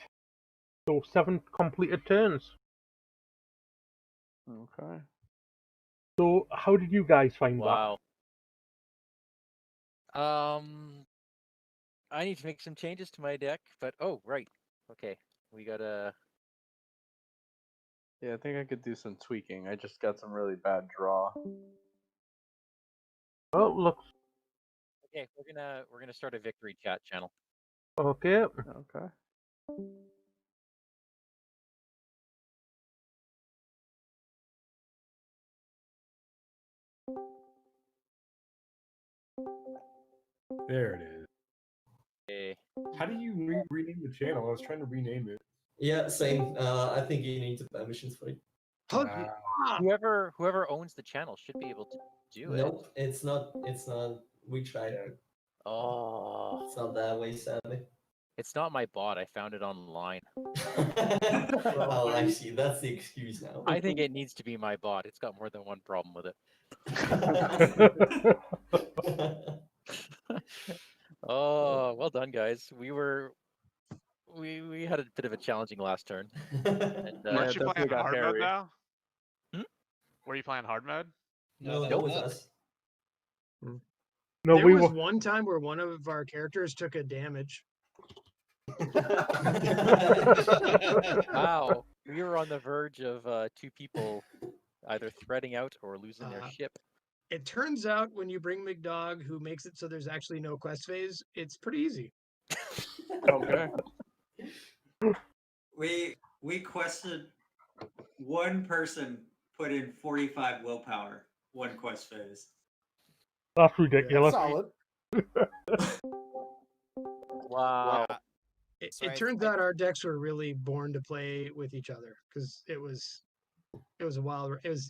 So 7 completed turns. Okay. So how did you guys find that? I need to make some changes to my deck, but right. Okay. We gotta... Yeah, I think I could do some tweaking. I just got some really bad draw. Well, look. Okay, we're gonna start a victory chat channel. Okay. Okay. There it is. Okay. How do you rename the channel? I was trying to rename it. Yeah, same. I think you need to permissions for it. Whoever owns the channel should be able to do it. Nope, it's not. It's not. We tried. Yeah. Oh, It's not that way, sadly. it's not my bot. I found it online. Oh, I see. That's the excuse now. I think it needs to be my bot. It's got more than one problem with it. Oh, well done, guys. We had a bit of a challenging last turn. And, Weren't you playing hard mode now? Hmm? Were you playing hard mode? No, that Nope. was us. No, There we was were. one time where one of our characters took a damage. Wow, we were on the verge of two people either threading out or losing their ship. It turns out when you bring McDog, who makes it so there's actually no quest phase, it's pretty easy. Okay. We quested one person put in 45 willpower, one quest phase. That's ridiculous. Solid. Wow. It turns out our decks were really born to play with each other because it was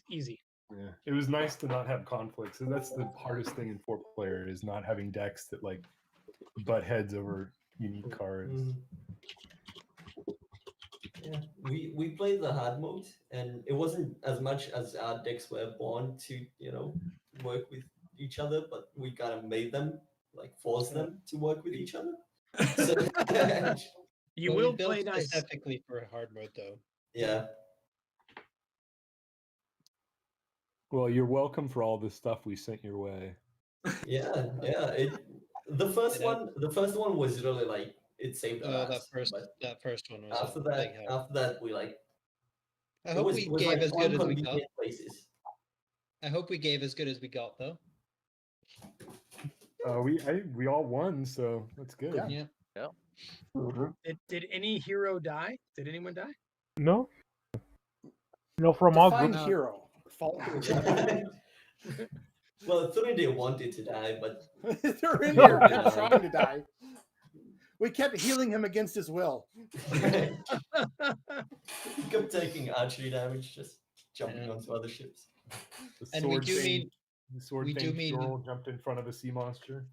easy. Yeah, it was nice to not have conflicts, and that's the hardest thing in 4-player is not having decks that like butt heads over unique cards. Mhm. Yeah, we played the hard mode, and it wasn't as much as our decks were born to work with each other, but we kind of made them, like forced them to work with each other. So, You But will we built play nice. specifically for hard mode, though. yeah. Well, you're welcome for all the stuff we sent your way. Yeah. The first one was really like it saved our That ass, but first one was after a big help. that we like I it hope was, we it was gave like as good as we got. inconvenient places. I hope we gave as good as we got, though. We all won, so that's good. Yeah. Did any hero die? Did anyone die? No. No, from our Define group. hero. Fault. Well, Thuriday wanted to die, but They're in there kept trying to die. We kept healing him against his will. he kept taking archery damage, just jumping onto other ships. The And we sword do thing- mean- the sword we do thing mean- Jorl jumped in front of a sea monster.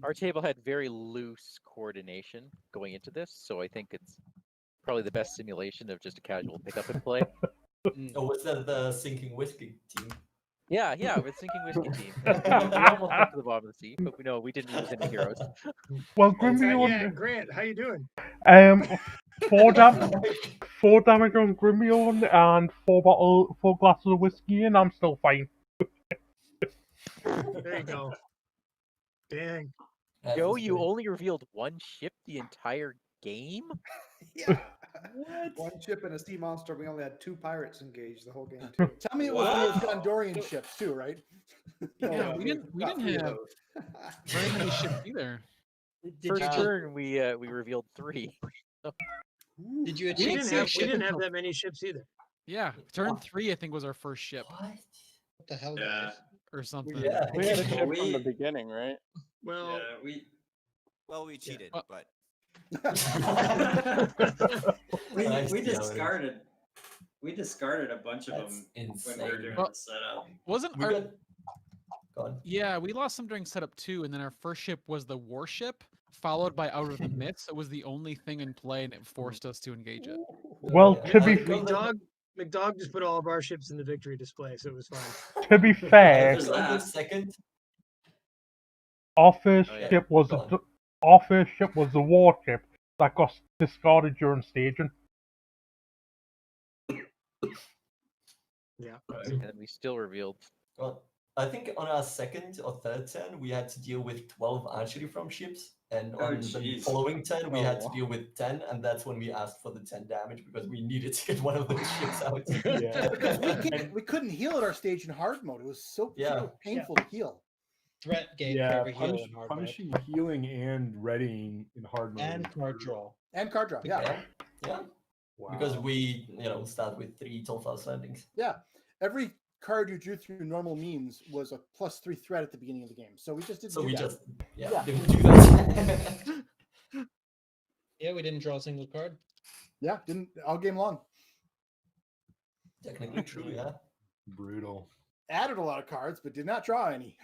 Our table had very loose coordination going into this, so I think it's probably the best simulation of just a casual pick up and play. Oh, was that the sinking whiskey team? Yeah, with Sinking Whiskey Team. We almost went to the bottom of the sea, but we didn't lose any heroes. Well, Grimby Yeah, Grant, how you doing? four damage on Grimby and four glasses of whiskey, and I'm still fine. There you go. Dang. Joe, you only revealed one ship the entire game? Yeah. What? One ship and a sea monster. We only had 2 pirates engaged the whole game too. Tell me it was one of those Gondorian ships too, right? Yeah, we didn't have very many ships either. First turn, we revealed 3. Did you We achieve didn't have that many ships either. Yeah, turn 3 I think was our first ship What? What the hell? Yeah. guys? or something. Yeah. We had a ship We- from the beginning, right? Well, Yeah, we cheated, Well- but we Nice discarded a bunch of That's them when we were insane. doing Well, the setup. Wasn't We our got gone. Yeah, we lost some during setup too, and then our first ship was the warship, followed by Out of the Myths. It was the only thing in play, and it forced us to engage it. Well, Yeah, to be McDog just put all of our ships in the victory display, so it was fine. to be fair, There's that. Second. our first Oh, yeah. ship was Go on. the warship that got discarded during staging. Yeah. And we still revealed. Well, I think on our second or third turn, we had to deal with 12 archery from ships. And Oh, on the jeez. following turn, we had to Oh. deal with 10. And that's when we asked for the 10 damage because we needed to get one of those ships out. Yeah. We couldn't heal at our stage in hard mode. It was so Yeah. painful to heal. threat gain Yeah, for every heal in hard mode. punishing, healing, and readying in hard mode. And card draw. And card draw, yeah. Yeah. Wow. Because we, start with 3 Tolfast landings. Yeah. Every card you drew through normal means was a +3 threat at the beginning of the game. So we just didn't So do we that. just didn't do that. Yeah, we didn't draw a single card. Yeah, didn't all game long. Technically true, yeah. Brutal. Added a lot of cards, but did not draw any.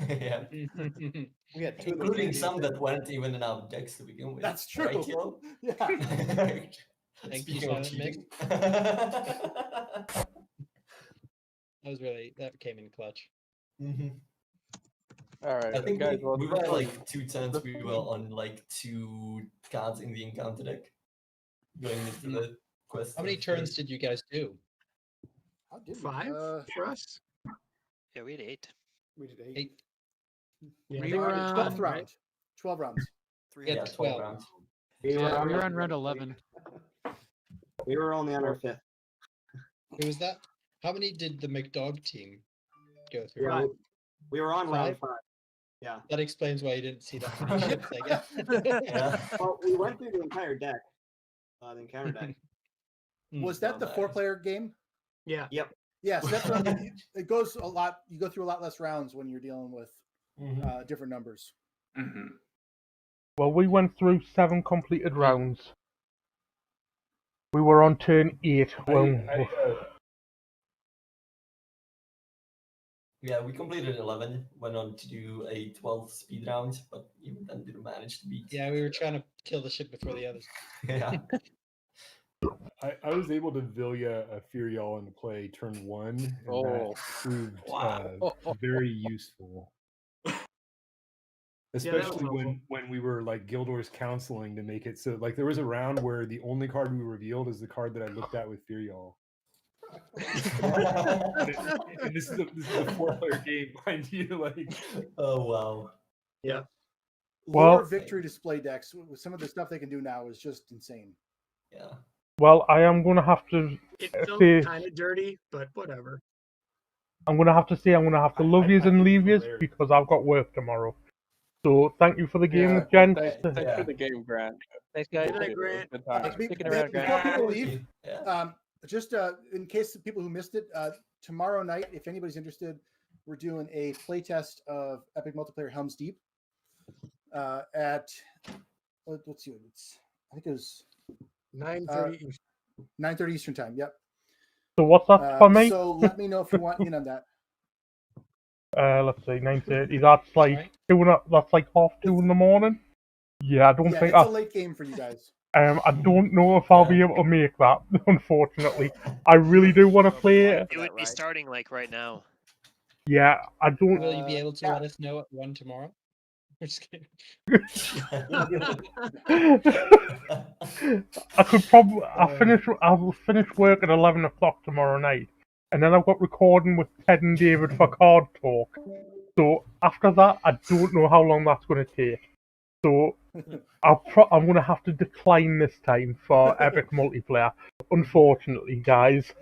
Yeah. We had 2 of Including those. some that weren't even in our decks to begin with. That's true. Right, Yo? Yeah. Thank you, Speaking of Silent cheating. That came in clutch. All right, I think guys. we were like 2 turns. We were on like 2 cards in the encounter deck going into the quest. How many turns did you guys do? How did we? 5 for us. Yeah, we had 8. We did 8. 8. Yeah, We they were were on- 12th round. 12 rounds. Yeah, 12 rounds. We were on round 11. We were only on our 5th. Who was that? How many did the McDog team go through? Yeah, we were on round 5. 5? Yeah. That explains why you didn't see that many ships, I guess. Yeah. Well, we went through the entire deck, the encounter deck. Was that the 4-player game? Yeah. Yep. Yes, that's what it goes a lot. You go through a lot less rounds when you're dealing with different numbers. Well, we went through 7 completed rounds. We were on turn 8. Yeah, we completed 11, went on to do a 12 speed round, but even then didn't manage to beat. Yeah, we were trying to kill the ship before the others. Yeah. I was able to Vilya a Furial into play turn 1, and that proved very useful. Especially when we were like Gildor's counseling to make it so like there was a round where the only card we revealed is the card that I looked at with Furial. And this is a 4-player game, mind you. Like, oh wow. Yeah. Lore victory display decks with some of the stuff they can do now is just insane. Yeah. Well, I am going to have to It felt say, kind of dirty, but whatever. I'm going to have to love yous and leave yous because I've got work tomorrow. So thank you for the game, gents. Thanks for the game, Grant. Thanks, guys. Good night, Grant. Good time. Sticking around, Before Grant. people leave, Yeah. just in case the people who missed it, tomorrow night, if anybody's interested, we're doing a playtest of Epic Multiplayer Helm's Deep at let's see, I think it was 9:30. 9:30 Eastern time. Yep. So what's that for me? So let me know if you want in on that. Let's see, 9:30. That's like that's like 2:30 in the morning. Yeah, I don't think it's a late game for you guys. I don't know if I'll be able to make that, unfortunately. I really do want to play it. It would be starting like right now. Yeah, I don't. Will you be able to let us know at 1 tomorrow? We're just kidding. I could probably. I'll finish work at 11 o'clock tomorrow night, and then I've got recording with Ted and David for Card Talk. So after that, I don't know how long that's going to take. So I'm going to have to decline this time for Epic Multiplayer. Unfortunately, guys.